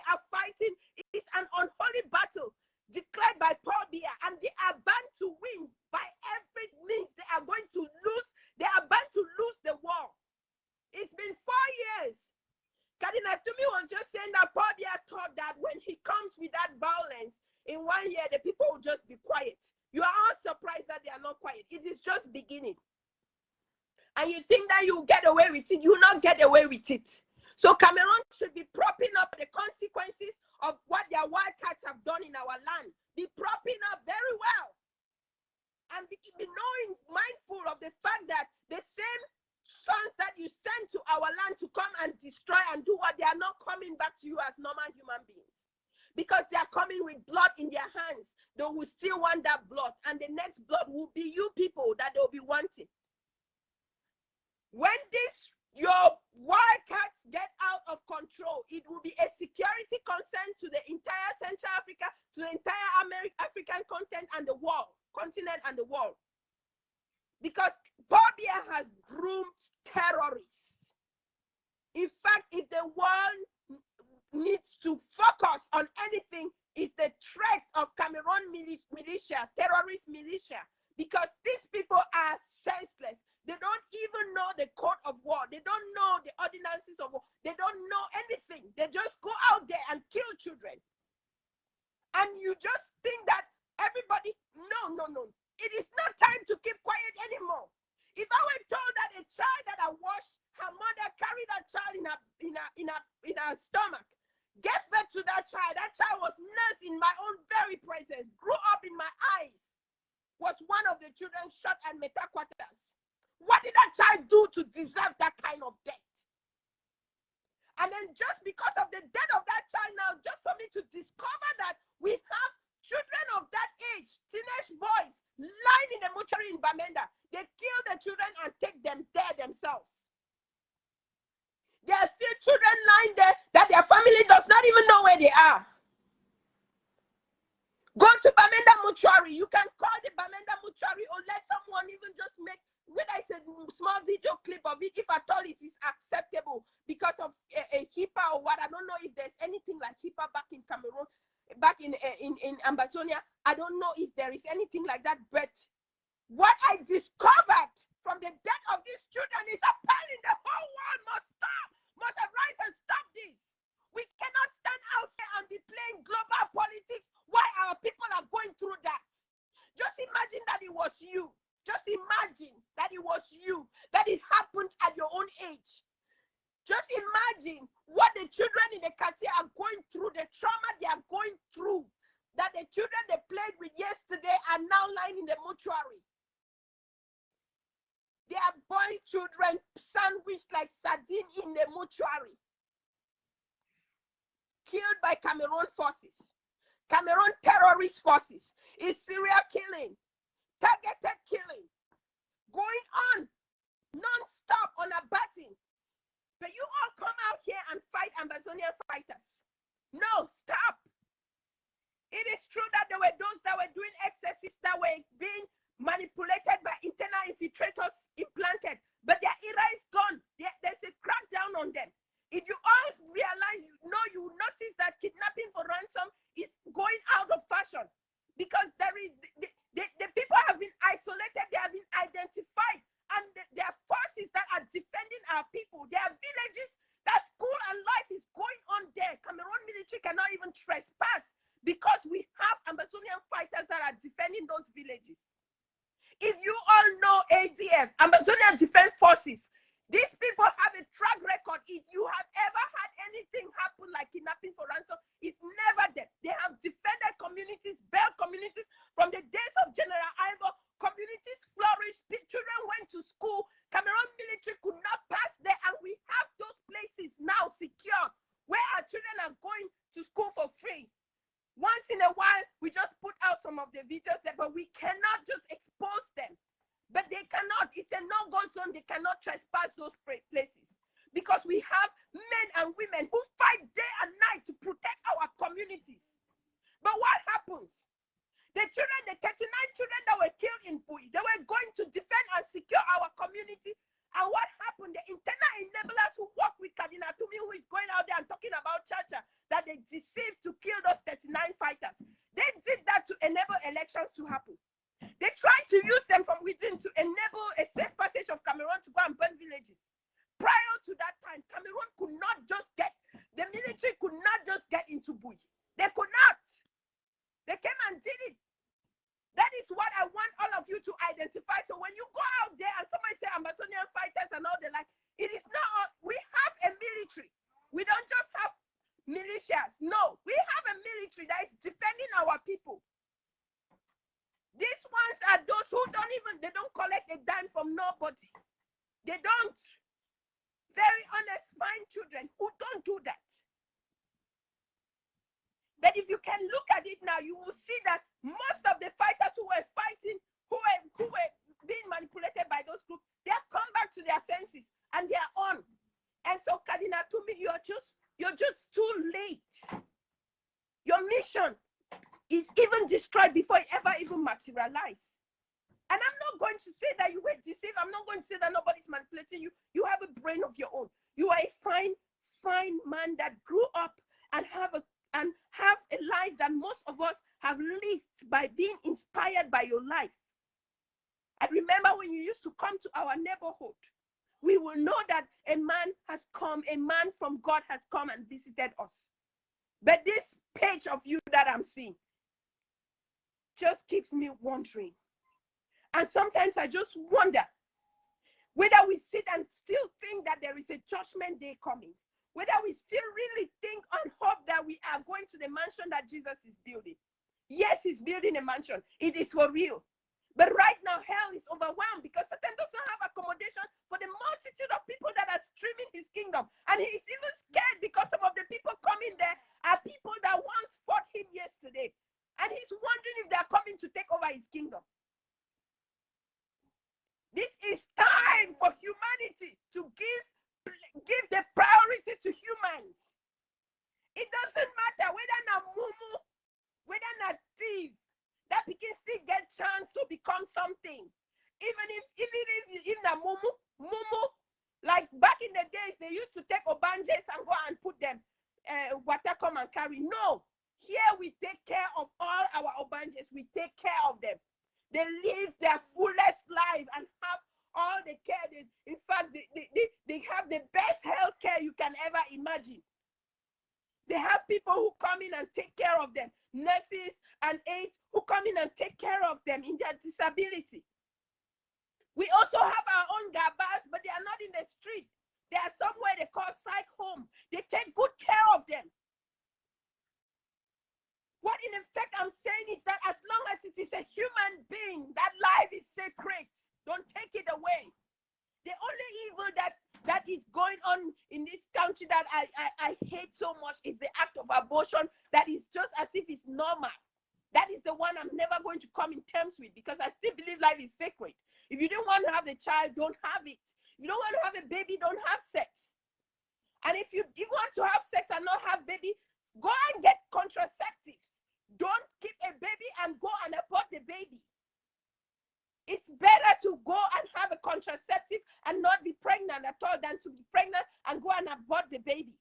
You are all surprised that they are not quiet. It is just beginning. And you think that you get away with it. You will not get away with it. So Cameroon should be propping up the consequences of what their wildcats have done in our land. Be propping up very well. And be knowing, mindful of the fact that the same sons that you send to our land to come and destroy and do what, they are not coming back to you as normal human beings. Because they are coming with blood in their hands. They will still want that blood. And the next blood will be you people that they'll be wanting. When your wildcats get out of control, it will be a security concern to the entire Central Africa, to the entire African continent and the world. Because Paul Biya has groomed terrorists. In fact, if the world needs to focus on anything, it's the threat of Cameroon militia, terrorist militia, because these people are senseless. They don't even know the code of war. They don't know the ordinances of war. They don't know anything. They just go out there and kill children. And you just think that everybody, no. It is not time to keep quiet anymore. If I were told that a child that I washed, her mother carried that child in her stomach, gave birth to that child was nursed in my own very presence, grew up in my eyes, was one of the children shot at Metaquatas. What did that child do to deserve that kind of death? And then just because of the death of that child now, just for me to discover that we have children of that age, teenage boys, lying in the mortuary in Bamenda. They kill the children and take them there themselves. There are still children lying there that their family does not even know where they are. Go to Bamenda mortuary. You can call the Bamenda mortuary or let someone even just make, whether it's a small video clip of it, if at all it is acceptable because of a HIPAA or what. I don't know if there's anything like HIPAA back in Cameroon, back in Ambazonia. I don't know if there is anything like that. But what I discovered from the death of these children is appalling. The whole world must stop, must arise and stop this. We cannot stand out here and be playing global politics while our people are going through that. Just imagine that it was you. Just imagine that it was you, that it happened at your own age. Just imagine what the children in the Katia are going through, the trauma they are going through, that the children they played with yesterday are now lying in the mortuary. They are boy children sandwiched like sardine in the mortuary, killed by Cameroon forces, Cameroon terrorist forces. It's serial killing, targeted killing, going on non-stop on a batting. But you all come out here and fight Ambazonian fighters. No, stop. It is true that there were those that were doing excesses that were being manipulated by internal infiltrators implanted, but their era is gone. There's a crackdown on them. If you all realize, you notice that kidnapping for ransom is going out of fashion because there is the people have been isolated, they have been identified, and there are forces that are defending our people. There are villages that school and life is going on there. Cameroon military cannot even trespass because we have Ambazonian fighters that are defending those villages. If you all know ADF, Ambazonian Defense Forces, these people have a track record. If you have ever had anything happen like kidnapping for ransom, it's never them. They have defended communities, built communities from the days of General Ivor. Communities flourished, children went to school. Cameroon military could not pass there, and we have those places now secured where our children are going to school for free. Once in a while, we just put out some of the videos there, but we cannot just expose them. But they cannot. It's a no-go zone. They cannot trespass those places because we have men and women who fight day and night to protect our communities. But what happens? The children, the 39 children that were killed in Bui, they were going to defend and secure our community. And what happened? The internal enablers who work with Kadina Tumi, who is going out there and talking about Chacha, that they deceived to kill those 39 fighters. They did that to enable elections to happen. They tried to use them from within to enable a safe passage of Cameroon to go and burn villages. Prior to that time, Cameroon could not just get, the military could not just get into Bui. They could not. They came and did it. That is what to identify. So when you go out there and somebody say Ambazonian fighters and all the like, it is not, we have a military. We don't just have militias. No, we have a military that is defending our people. These ones are those who they don't collect a dime from nobody. They don't. Very honest, fine children who don't do that. But if you can look at it now, you will see that most of the fighters who were fighting, who were being manipulated by those groups, they have come back to their senses and they are on. And so, Cardinal, to me, you're just too late. Your mission is even destroyed before it ever even materialized. And I'm not going to say that you were deceived. I'm not going to say that nobody's manipulating you. You have a brain of your own. You are a fine, fine man that grew up and have a life that most of us have lived by being inspired by your life. I remember when you used to come to our neighborhood, we will know that a man has come, a man from God has come and visited us. But this page of you that I'm seeing just keeps me wondering. And sometimes I just wonder whether we sit and still think that there is a judgment day coming, whether we still really think and hope that we are going to the mansion that Jesus is building. Yes, he's building a mansion. It is for real. But right now, hell is overwhelmed because Satan does not have accommodation for the multitude of people that are streaming his kingdom. And he's even scared because some of the people coming there are people that once fought him yesterday. And he's wondering if they're coming to take over his kingdom. This is time for humanity to give the priority to humans. It doesn't matter whether na mumu, whether na thieves, that we can still get chance to become something. Even if na mumu, like back in the days, they used to take obanjes and go and put them, water come and carry. No, here we take care of all our obanjes. We take care of them. They live their fullest life and have all the care. In fact, they have the best health care you can ever imagine. They have people who come in and take care of them, nurses and aides who come in and take care of them in their disability. We also have our own gabas, but they are not in the street. They are somewhere they call psych home. They take good care of them. What in effect I'm saying is that as long as it is a human being, that life is sacred. Don't take it away. The only evil that is going on in this country that I hate so much is the act of abortion that is just as if it's normal. That is the one I'm never going to come in terms with because I still believe life is sacred. If you don't want to have the child, don't have it. If you don't want to have a baby, don't have sex. And if you want to have sex and not have baby, go and get contraceptives. Don't keep a baby and go and abort the baby. It's better to go and have a contraceptive and not be pregnant at all than to be pregnant and go and abort the baby.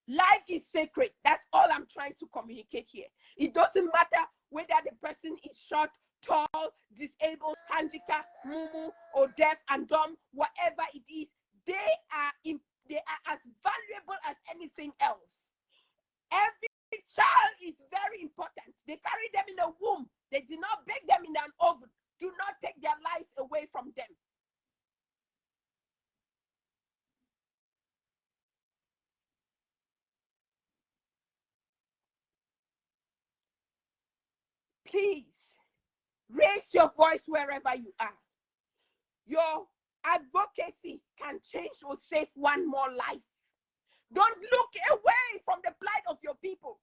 Life is sacred. That's all I'm trying to communicate here. It doesn't matter whether the person is short, tall, disabled, handicapped, mumu, or deaf and dumb, whatever it is, they are as valuable as anything else. Every child is very important. They carry them in a womb. They did not bake them in an oven. Do not take their lives away from them. Please, raise your voice wherever you are. Your advocacy can change or save one more life. Don't look away from the plight of your people.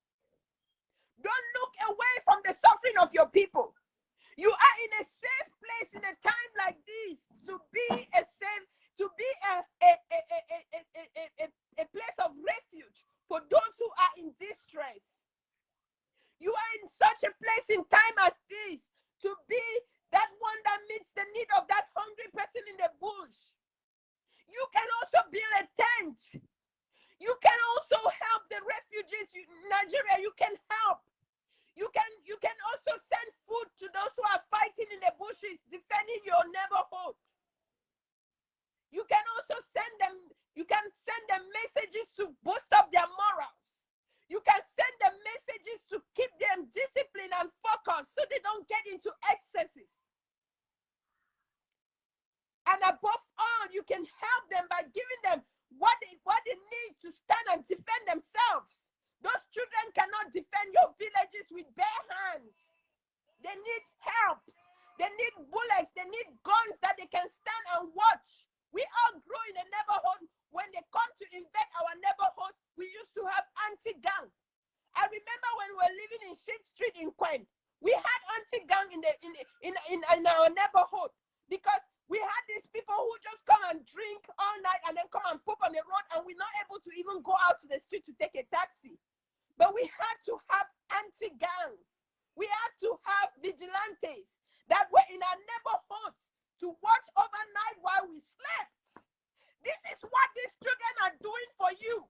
Don't look away from the suffering of your people. You are in a safe place in a time like this to be a place of refuge for those who are in distress. You are in such a place in time as this to be that one that meets the need of that hungry person in the bush. You can also build a tent. You can also help the refugees in Nigeria. You can help. You can also send food to those who are fighting in the bushes, defending your neighborhood. You can also send them messages to boost up their morals. You can send them messages to keep them disciplined and focused They need help. They need bullets. They need guns that they can stand and watch. We all grew in a neighborhood. When they come to invade our neighborhood, we used to have anti-gang. I remember when we were living in Sheet Street in Queen, we had anti-gang in our neighborhood, because we had these people who just come and drink all night and then come and poop on the road, and we're not able to even go out to the street to take a taxi. But we had to have anti-gangs. We had to have vigilantes that were in our neighborhood to watch overnight while we slept. This is what these children are doing for you.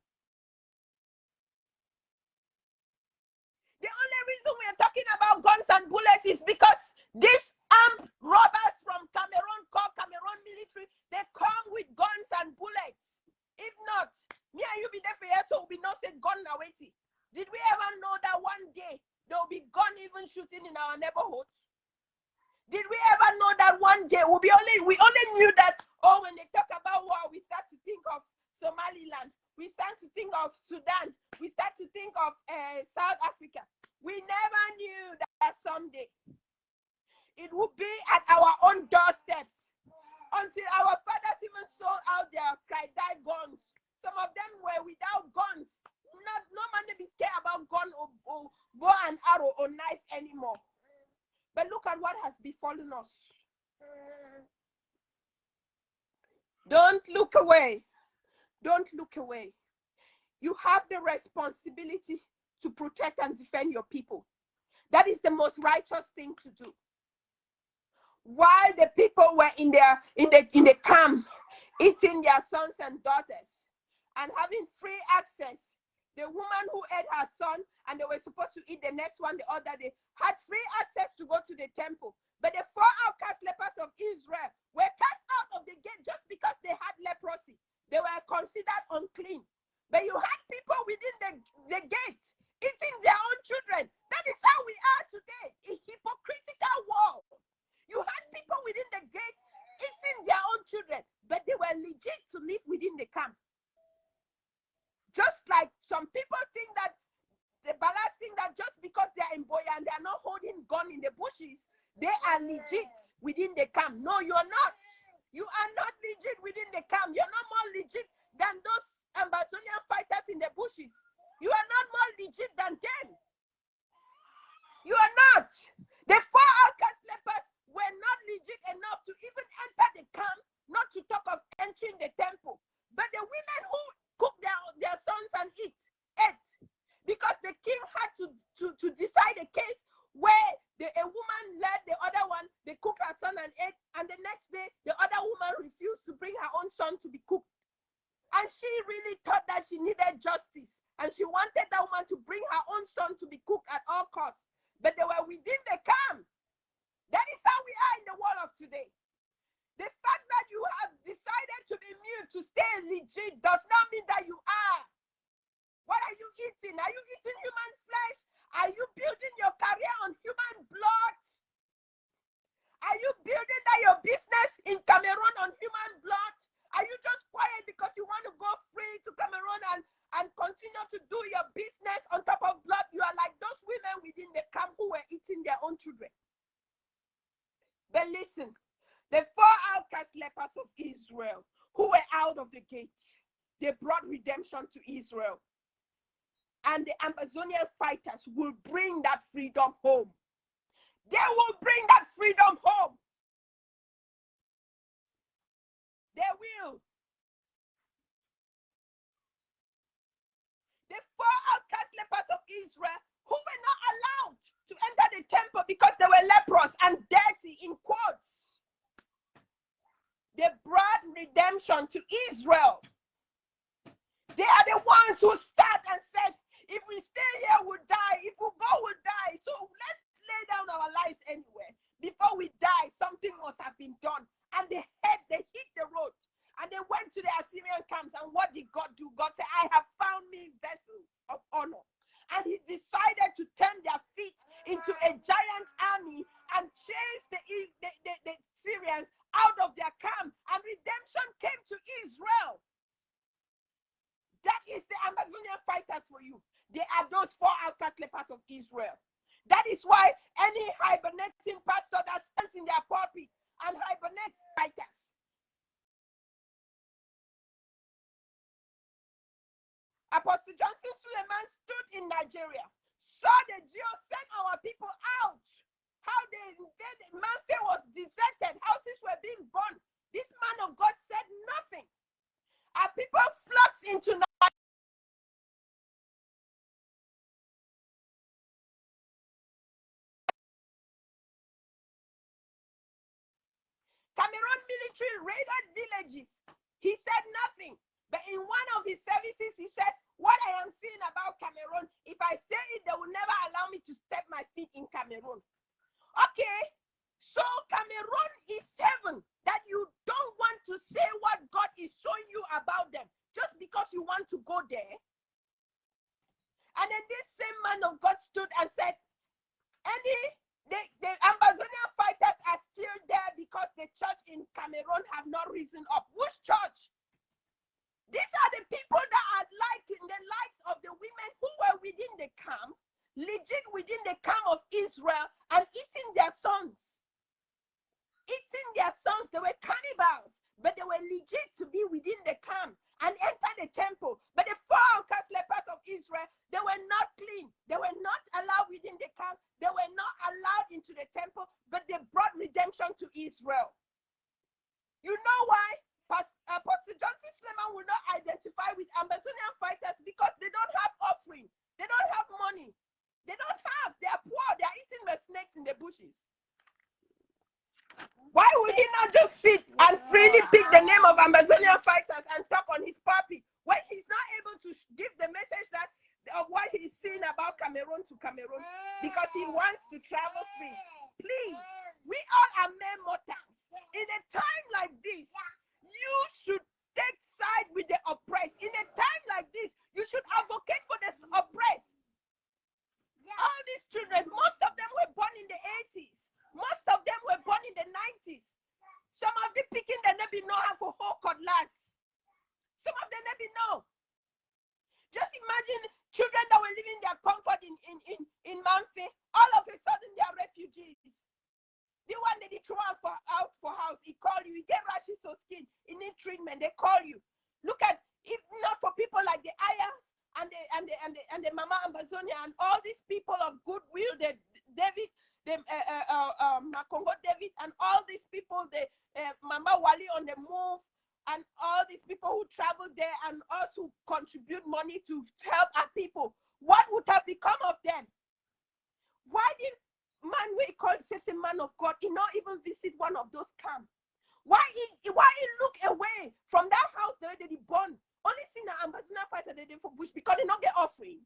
The only reason we are talking about guns and bullets is because these armed robbers from Cameroon, called Cameroon military, they come with guns and bullets. If not, me and you be there for years, so we not say gun now waiting. Did we ever know that one day there will be gun even shooting in our neighborhoods? Did we ever know that one day we only knew that, oh, when they talk about war, we start to think of Somaliland, we start to think of Sudan, we start to think of South Africa. We never knew that someday it would be at our own doorsteps, until our fathers even sold out their Kraidai guns. Some of them were without guns. No man be scared about gun or bow and arrow or knife anymore. But look at what has befallen us. Don't look away. Don't look away. You have the responsibility to protect and defend your people. That is the most righteous thing to do. While the people were in the camp, eating their sons and daughters and having free access, the woman who ate her son and they were supposed to eat the next one the other day had free access to go to the temple. But the 4 outcast lepers of Israel were cast out of the gate just because they had leprosy. They were considered unclean. But you had people within the gate eating their own children. That is how we are today, a hypocritical world. You had people within the gate eating their own children, but they were legit to live within the camp. Just like some people think that the ballast think that just because they're in Boya and they're not holding gun in the bushes, they are legit within the camp. No, you're not. You are not legit within the camp. You're not more legit than those Ambazonian fighters in the bushes. You are not more legit than them. You are not. The 4 outcast lepers were not legit enough to even enter the camp, not to talk of entering the temple. But the women who cooked their sons and ate, because the king had to decide a case where a woman led the other one, they cooked her son and ate, and the next day the other woman refused to bring her own son to be cooked. And she really thought that she needed justice, and she wanted that woman to bring her own son to be cooked at all costs. But they were within the camp. That is how we are in the world of today. The fact that you have decided to be mute, to stay legit, does not mean that you are. What are you eating? Are you eating human flesh? Are you building your career on human blood? Are you building that your business in Cameroon on human blood? Are you just quiet because you want to go free to Cameroon and continue to do your business on top of blood? You are like those women within the camp who were eating their own children. But listen, the 4 outcast lepers of Israel who were out of the gate, they brought redemption to Israel. And the Ambazonian fighters will bring that freedom home. They will bring that freedom home. They will. The 4 outcast lepers of Israel who were not allowed to enter the temple because they were leprous and dirty, in quotes. They brought redemption to Israel. They are the ones who start and said, if we stay here, we'll die. If we go, we'll die. So let's lay down our lives anywhere. Before we die, something must have been done. And they hit the road. And they went to the Assyrian camps. And what did God do? God said, I have found me vessels of honor. And he decided to turn their feet into a giant army and chase the Syrians out of their camp. And redemption came to Israel. That is the Ambazonian fighters for you. They are those 4 outcast lepers of Israel. That is why any hibernating pastor that stands in their pulpit and hibernates fighters. Apostle Johnson Suleiman stood in Nigeria, saw the Jews send our people out, how they invaded, Manfe was deserted, houses were being burned. This man of God said nothing. Our people flocked into Cameroon military raided villages. He said nothing. But in one of his services, he said, what I am seeing about Cameroon, if I say it, they will never allow me to step my feet in Cameroon. Okay, so Cameroon is heaven, that you don't want to say what God is showing you about them just because you want to go there. And then this same man of God stood and said, the Ambazonian fighters are still there because the church in Cameroon have not risen up. Which church? These are the people that are like in the lives of the women who were within the camp, legit within the camp of Israel, and eating their sons. Eating their sons. They were cannibals, but they were legit to be within the camp and enter the temple. But the four outcast lepers of Israel, they were not clean. They were not allowed within the camp. They were not allowed into the temple, but they brought redemption to Israel. You know why? Apostle Johnson Suleiman will not identify with Ambazonian fighters because they don't have offering. They don't have money. They don't have. They are poor. They are eating the snakes in the bushes. Why would he not just sit and freely pick the name of Ambazonian fighters and talk on his puppy when he's not able to give the message that of what he's seeing about Cameroon to Cameroon because he wants to travel free? Please, we all are mere mortals. In a time like this, you should take side with the oppressed. In a time like this, you should advocate for the oppressed. All these children, most of them were born in the 80s. Most of them were born in the 90s. Some of them picking the nebi know how for whole cutlass. Some of them never know. Just imagine children that were living their comfort in Manfe. All of a sudden, they are refugees. The one that they throw out for house, he call you. He get rashes of skin. He need treatment. They call you. Look at, if not for people like the Ayers and the Mama Ambazonia and all these people of goodwill, the David, the Makongo David, and all these people, the Mama Wali on the move, and all these people who travel there and also contribute money to help our people. What would have become of them? Why did man we call says a man of God, he not even visit one of those camps? Why he look away from that house the way that he born? Only seen an Ambazonian fighter they did for bush because they not get offering.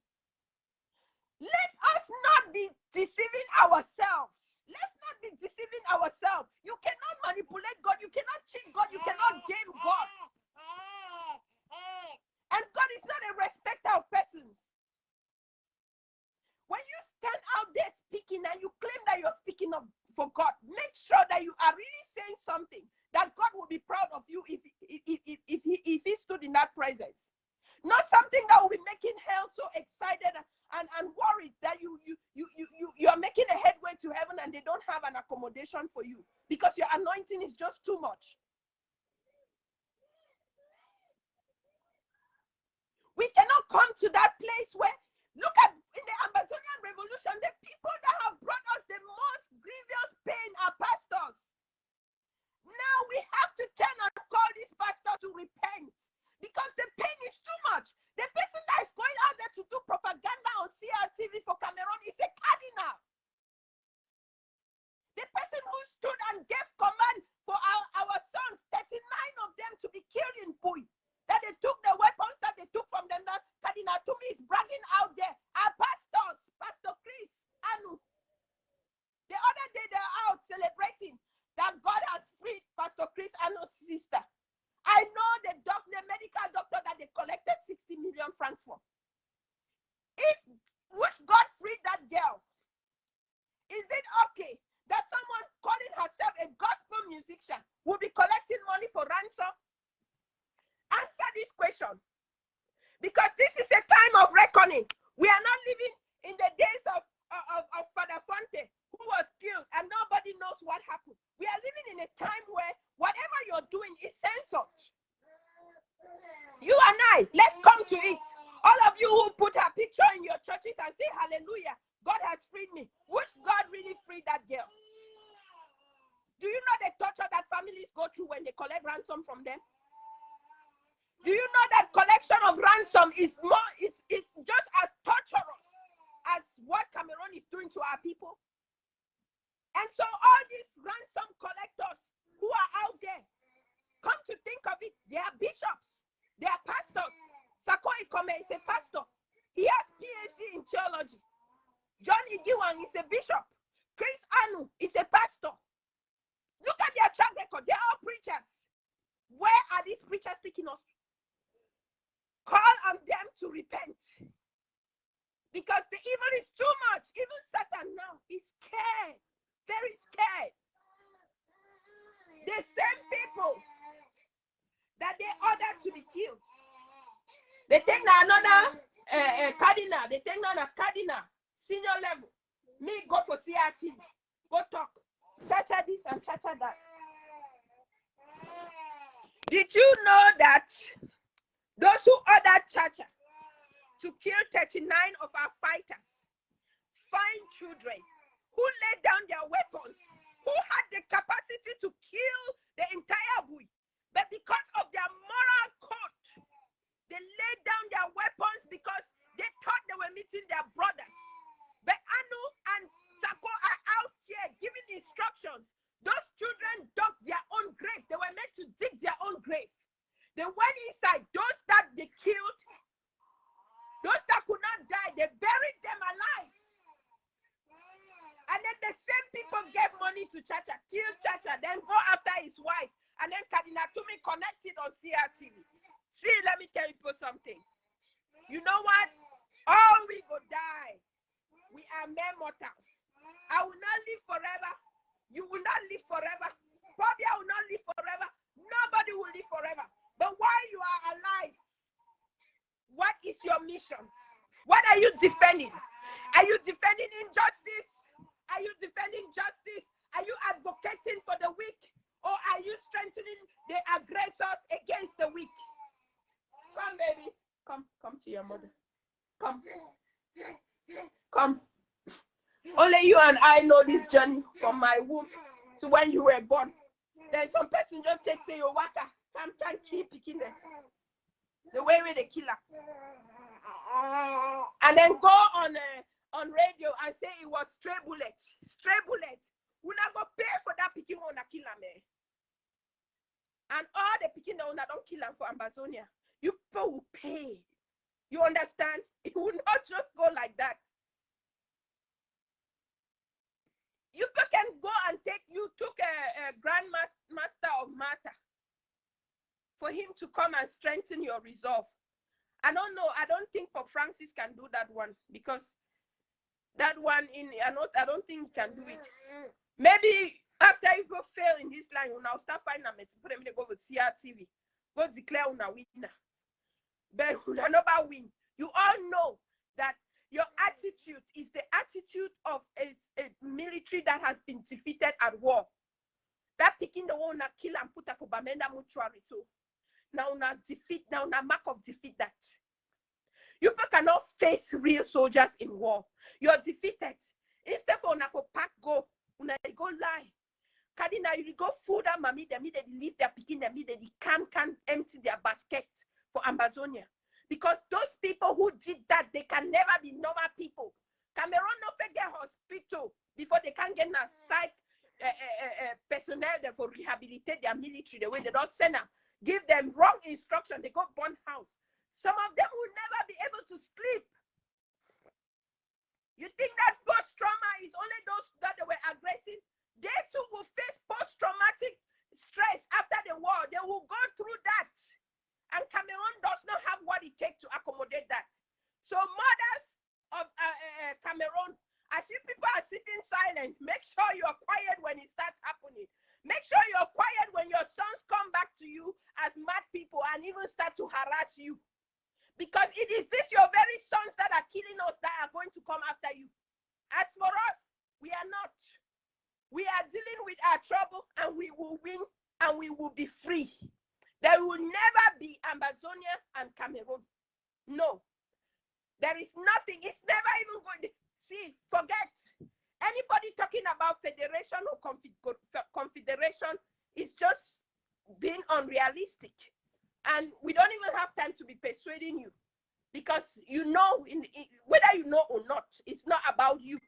Let us not be deceiving ourselves. Let's not be deceiving ourselves. You cannot manipulate God. You cannot cheat God. You cannot game God. And God is not a respecter of persons. When you stand out there speaking and you claim that you're speaking for God, make sure that you are really saying something that God will be proud of you if he stood in that presence. Not something that will be making hell so excited and worried that you are making a headway to heaven and they don't have an accommodation for you because your anointing is just too much. We cannot come to that place where, look at in the Ambazonian revolution, the people that have brought us the most grievous pain are pastors. Now we have to turn and call this pastor to repent because the pain is too much. The person that is going out there to do propaganda on CRTV for Cameroon is a cardinal. The person who stood and gave command for our sons, 39 of them to be killed in Bui, that they took the weapons that they took from them, that Cardinal Tumi is bragging out there. Our pastors, Pastor Chris, Anu. The other day they are out celebrating that God has freed Pastor Chris Anu's sister. I know the medical doctor that they collected 60 million francs for. Which God freed that girl? Is it okay that someone calling herself a gospel musician will be collecting money for ransom? Answer this question. Because this is a time of reckoning. We are not living in the days of Father Fonte, who tonight, let's come to it. All of you who put her picture in your churches and say, hallelujah, God has freed me. Which God really freed that girl? Do you know the torture that families go through when they collect ransom from them? Do you know that collection of ransom is just as torturous as what Cameroon is doing to our people? And so all these ransom collectors who are out there, come to think of it, they are bishops, they are pastors. Sako Ikome is a pastor. He has PhD in theology. John Igiwang is a bishop. Chris Anu is a pastor. Look at their track record. They're all preachers. Where are these preachers taking us? Call on them to repent. Because the evil is too much. Even Satan now is scared. Very scared. The same people that they ordered to be killed. They take another cardinal. They take another cardinal. Senior level. Me go for CRT. Go talk. Cha-cha this and cha-cha that. Did you know that those who ordered Chacha to kill 39 of our fighters, fine children, who laid down their weapons, who had the capacity to kill the entire Bui, but because of their moral code, they laid down their weapons because they thought they were meeting their brothers. But Anu and Sako are out here giving instructions. Those children dug their own grave. They were meant to dig their own grave. They went inside. Those that they killed, those that could not die, they buried them alive. And then the same people gave money to Chacha, kill Chacha, then go after his wife. And then Cardinal Tumi connected on CRTV. See, let me tell you something. You know what? All we go die. We are mere mortals. I will not live forever. You will not live forever. Bobby, I will not live forever. Nobody will live forever. But while you are alive, what is your mission? What are you defending? Are you defending injustice? Are you defending justice? Are you advocating for the weak? Or are you strengthening the aggressors against the weak? Come, baby. Come to your mother. Come. Come. Only you and I know this journey from my womb to when you were born. Then some person just take say your water. Come keep picking them. The way they kill her. And then go on radio and say it was stray bullets. Stray bullets. We not go pay for that picking one that kill her, man. And all the picking that don't kill them for Ambazonia. You people will pay. You understand? It will not just go like that. You can go and you took a Grand Master of Matter for him to come and strengthen your resolve. I don't know. I don't think Pope Francis can do that one because that one I don't think he can do it. Maybe after you go fail in this line, you now start finding them. Put them to go with CRTV. Go declare una winner. But una never win. You all know that your attitude is the attitude of a military that has been defeated at war. That picking the one that kill and put up for Bamenda Mutuary. So now defeat, now mark of defeat that. You cannot face real soldiers in war. You're defeated. Instead for pack go lie. Kadina, you go food and mommy, they leave their picking, they can empty their basket for Ambazonia. Because those people who did that, they can never be normal people. Cameroon no forget hospital before they can get a psych personnel there for rehabilitate their military the way they don't send them. Give them wrong instruction, they go burn house. Some of them will never be able to sleep. You think that post-trauma is only those that they were aggressive? They too will face post-traumatic stress after the war. They will go through that. And Cameroon does not have what it takes to accommodate that. So mothers of Cameroon, as you people are sitting silent, make sure you're quiet when it starts happening. Make sure you're quiet when your sons come back to you as mad people and even start to harass you. Because it is this your very sons that are killing us that are going to come after you. As for us, we are not. We are dealing with our trouble and we will win and we will be free. There will never be Ambazonia and Cameroon. No. There is nothing. It's never even going to. See, forget. Anybody talking about federation or confederation is just being unrealistic. And we don't even have time to be persuading you. Because whether you know or not, it's not about you.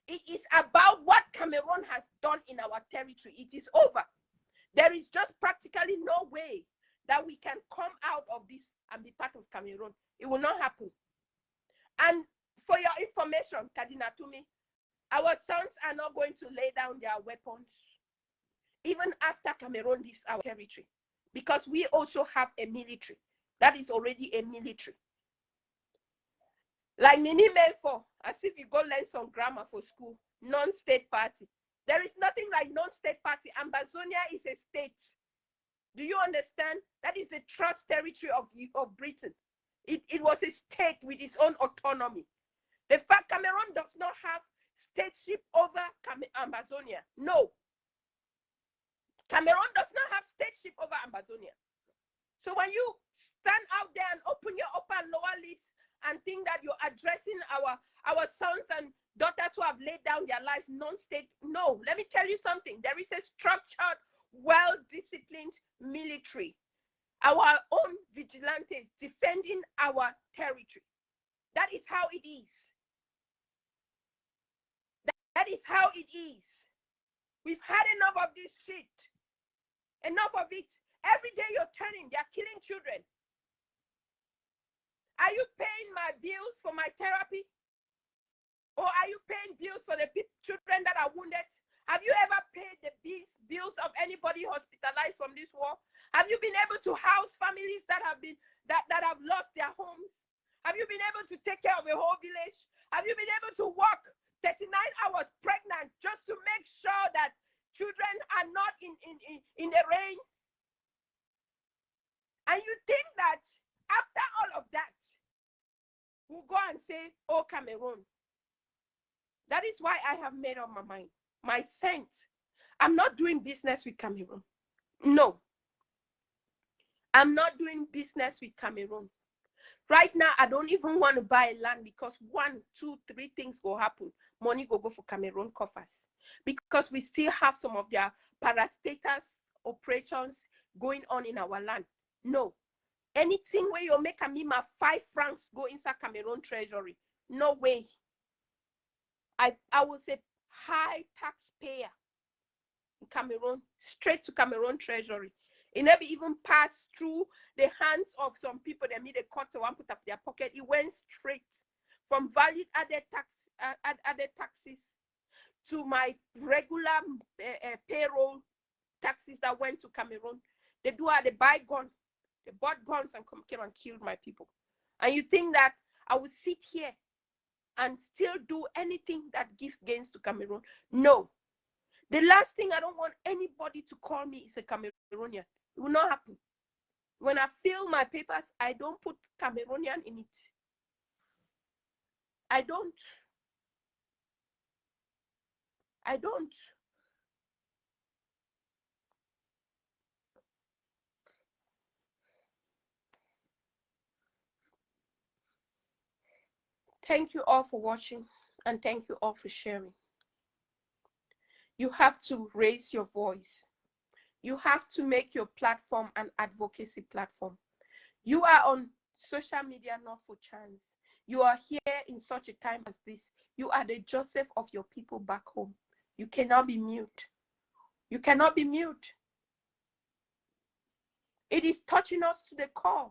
It is about what Cameroon has done in our territory. It is over. There is just practically no way that we can come out of this and be part of Cameroon. It will not happen. And for your information, Kadina Tumi, our sons are not going to lay down their weapons even after Cameroon leaves our territory, because we also have a military. That is already a military. Like Mini Menfor, as if you go learn some grammar for school, non-state party. There is nothing like non-state party. Ambazonia is a state. Do you understand? That is the trust territory of Britain. It was a state with its own autonomy. The fact Cameroon does not have stateship over Ambazonia. No. Cameroon does not have stateship over Ambazonia. So when you stand out there and open your upper and lower lips and think that you're addressing our sons and daughters who have laid down their lives non-state, no. Let me tell you something. There is a structured, well-disciplined military. Our own vigilantes defending our territory. That is how it is. That is how it is. We've had enough of this shit. Enough of it. Every day you're turning, they're killing children. Are you paying my bills for my therapy? Or are you paying bills for the children that are wounded? Have you ever paid the bills of anybody hospitalized from this war? Have you been able to house families that have lost their homes? Have you been able to take care of a whole village? Have you been able to walk 39 hours pregnant just to make sure that children are not in the rain? And you think that after all of that, we'll go and say, oh, Cameroon. That is why I have made up my mind. My scent. I'm not doing business with Cameroon. No. I'm not doing business with Cameroon. Right now, I don't even want to buy land because 1, 2, 3 things will happen. Money will go for Cameroon coffers. Because we still have some of their parastatals operations going on in our land. No. Anything where you make a mima 5 francs go inside Cameroon treasury. No way. I will say high taxpayer in Cameroon, straight to Cameroon treasury. It never even passed through the hands of some people that made a cut to one put of their pocket. It went straight from value added taxes to my regular payroll taxes that went to Cameroon. They buy guns. They bought guns and came and killed my people. And you think that I will sit here and still do anything that gives gains to Cameroon? No. The last thing I don't want anybody to call me is a Cameroonian. It will not happen. When I fill my papers, I don't put Cameroonian in it. I don't. Thank you all for watching, and thank you all for sharing. You have to raise your voice. You have to make your platform an advocacy platform. You are on social media not for chance. You are here in such a time as this. You are the Joseph of your people back home. You cannot be mute. You cannot be mute. It is touching us to the core.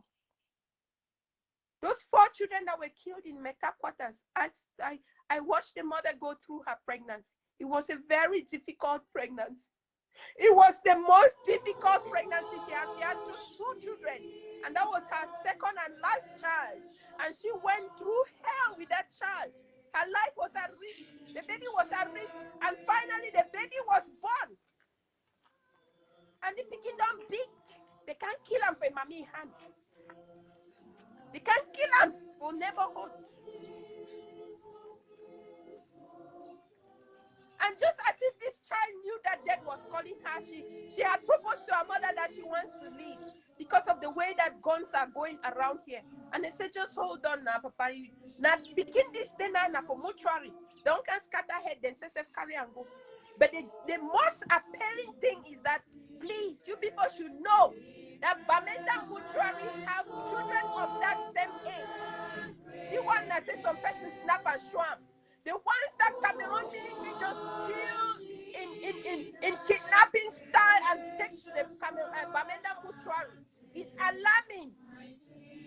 Those 4 children that were killed in Meta quarters, I watched the mother go through her pregnancy. It was a very difficult pregnancy. It was the most difficult pregnancy she had. She had just 2 children, and that was her second and last child. And she went through hell with that child. Her life was at risk. The baby was at risk. And finally, the baby was born. And the picking down big. They can't kill him for mommy hand. They can't kill him for neighborhood. And just as if this child knew that death was calling her, she had proposed to her mother that she wants to leave. Because way that guns are going around here. And they say, just hold on now, Papa. Now, begin this day now for mortuary. They don't can scatter head, then say, carry and go. But the most appealing thing is that, please, you people should know that Bamenda mortuary have children of that same age. The one that says some person snap and swam. The ones that Cameroon military just kill in kidnapping style and take to the Bamenda mortuary is alarming.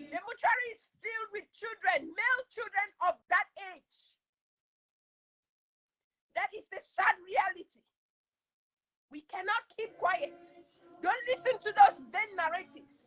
The mortuary is filled with children, male children of that age. That is the sad reality. We cannot keep quiet. Don't listen to those dead narratives.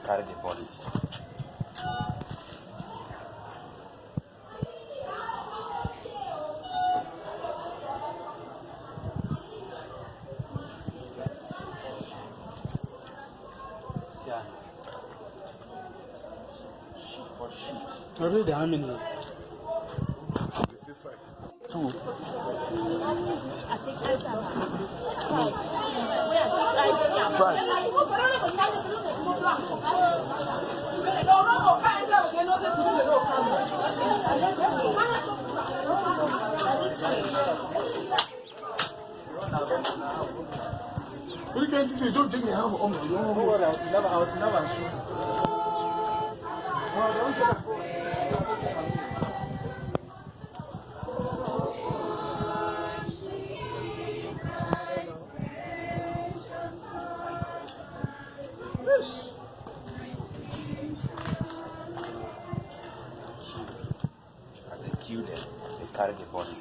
carry the body. Already how many? They say 5. 2. I think I saw 5. We can't say don't drink the half of the I was never sure. As they kill them, they carry the body.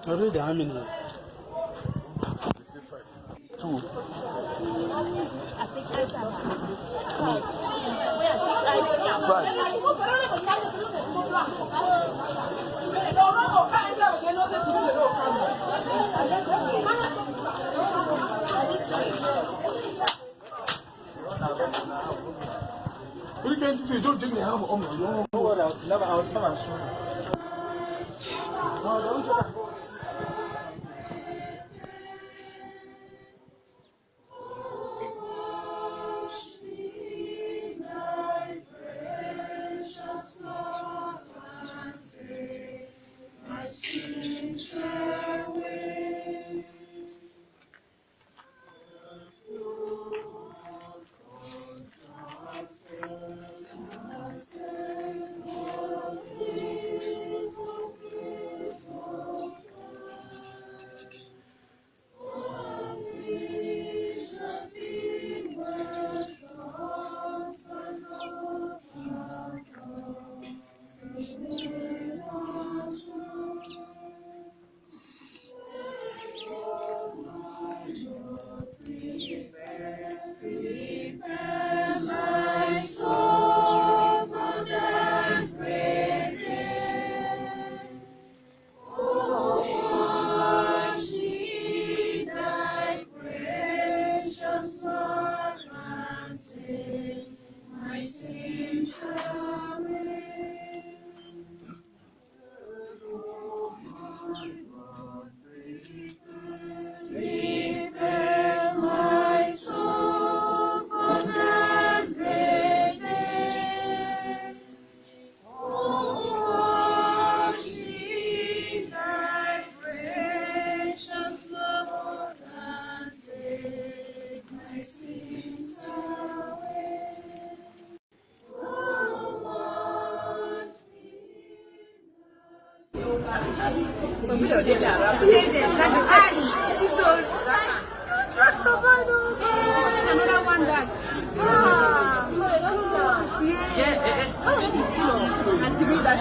Already how many? They say 5. 2. I think I saw 5. We can't say don't drink the half of the I was never sure. Another one that. And 3 that.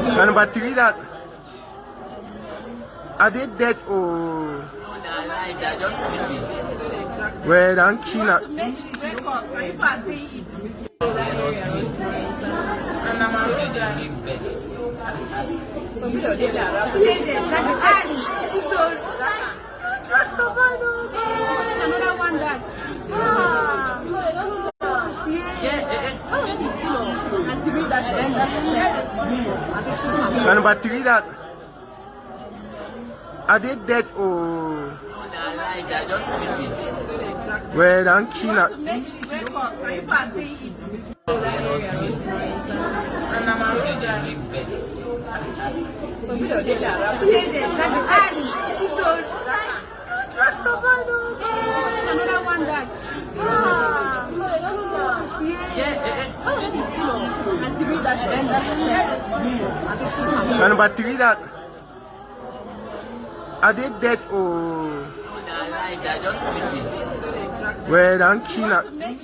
And number 3 that are they dead or They're just sleeping. well don't kill her. Make this record so you can see it. And I'm already so we don't need that. Another one that. And 3 that. And number 3 that are they dead or They're just sleeping. well don't kill her. Make this record so you can see it. And I'm already so we don't need that. Another one that. And 3 that. And number 3 that are they dead or They're just sleeping. Well, don't You kill want her. to make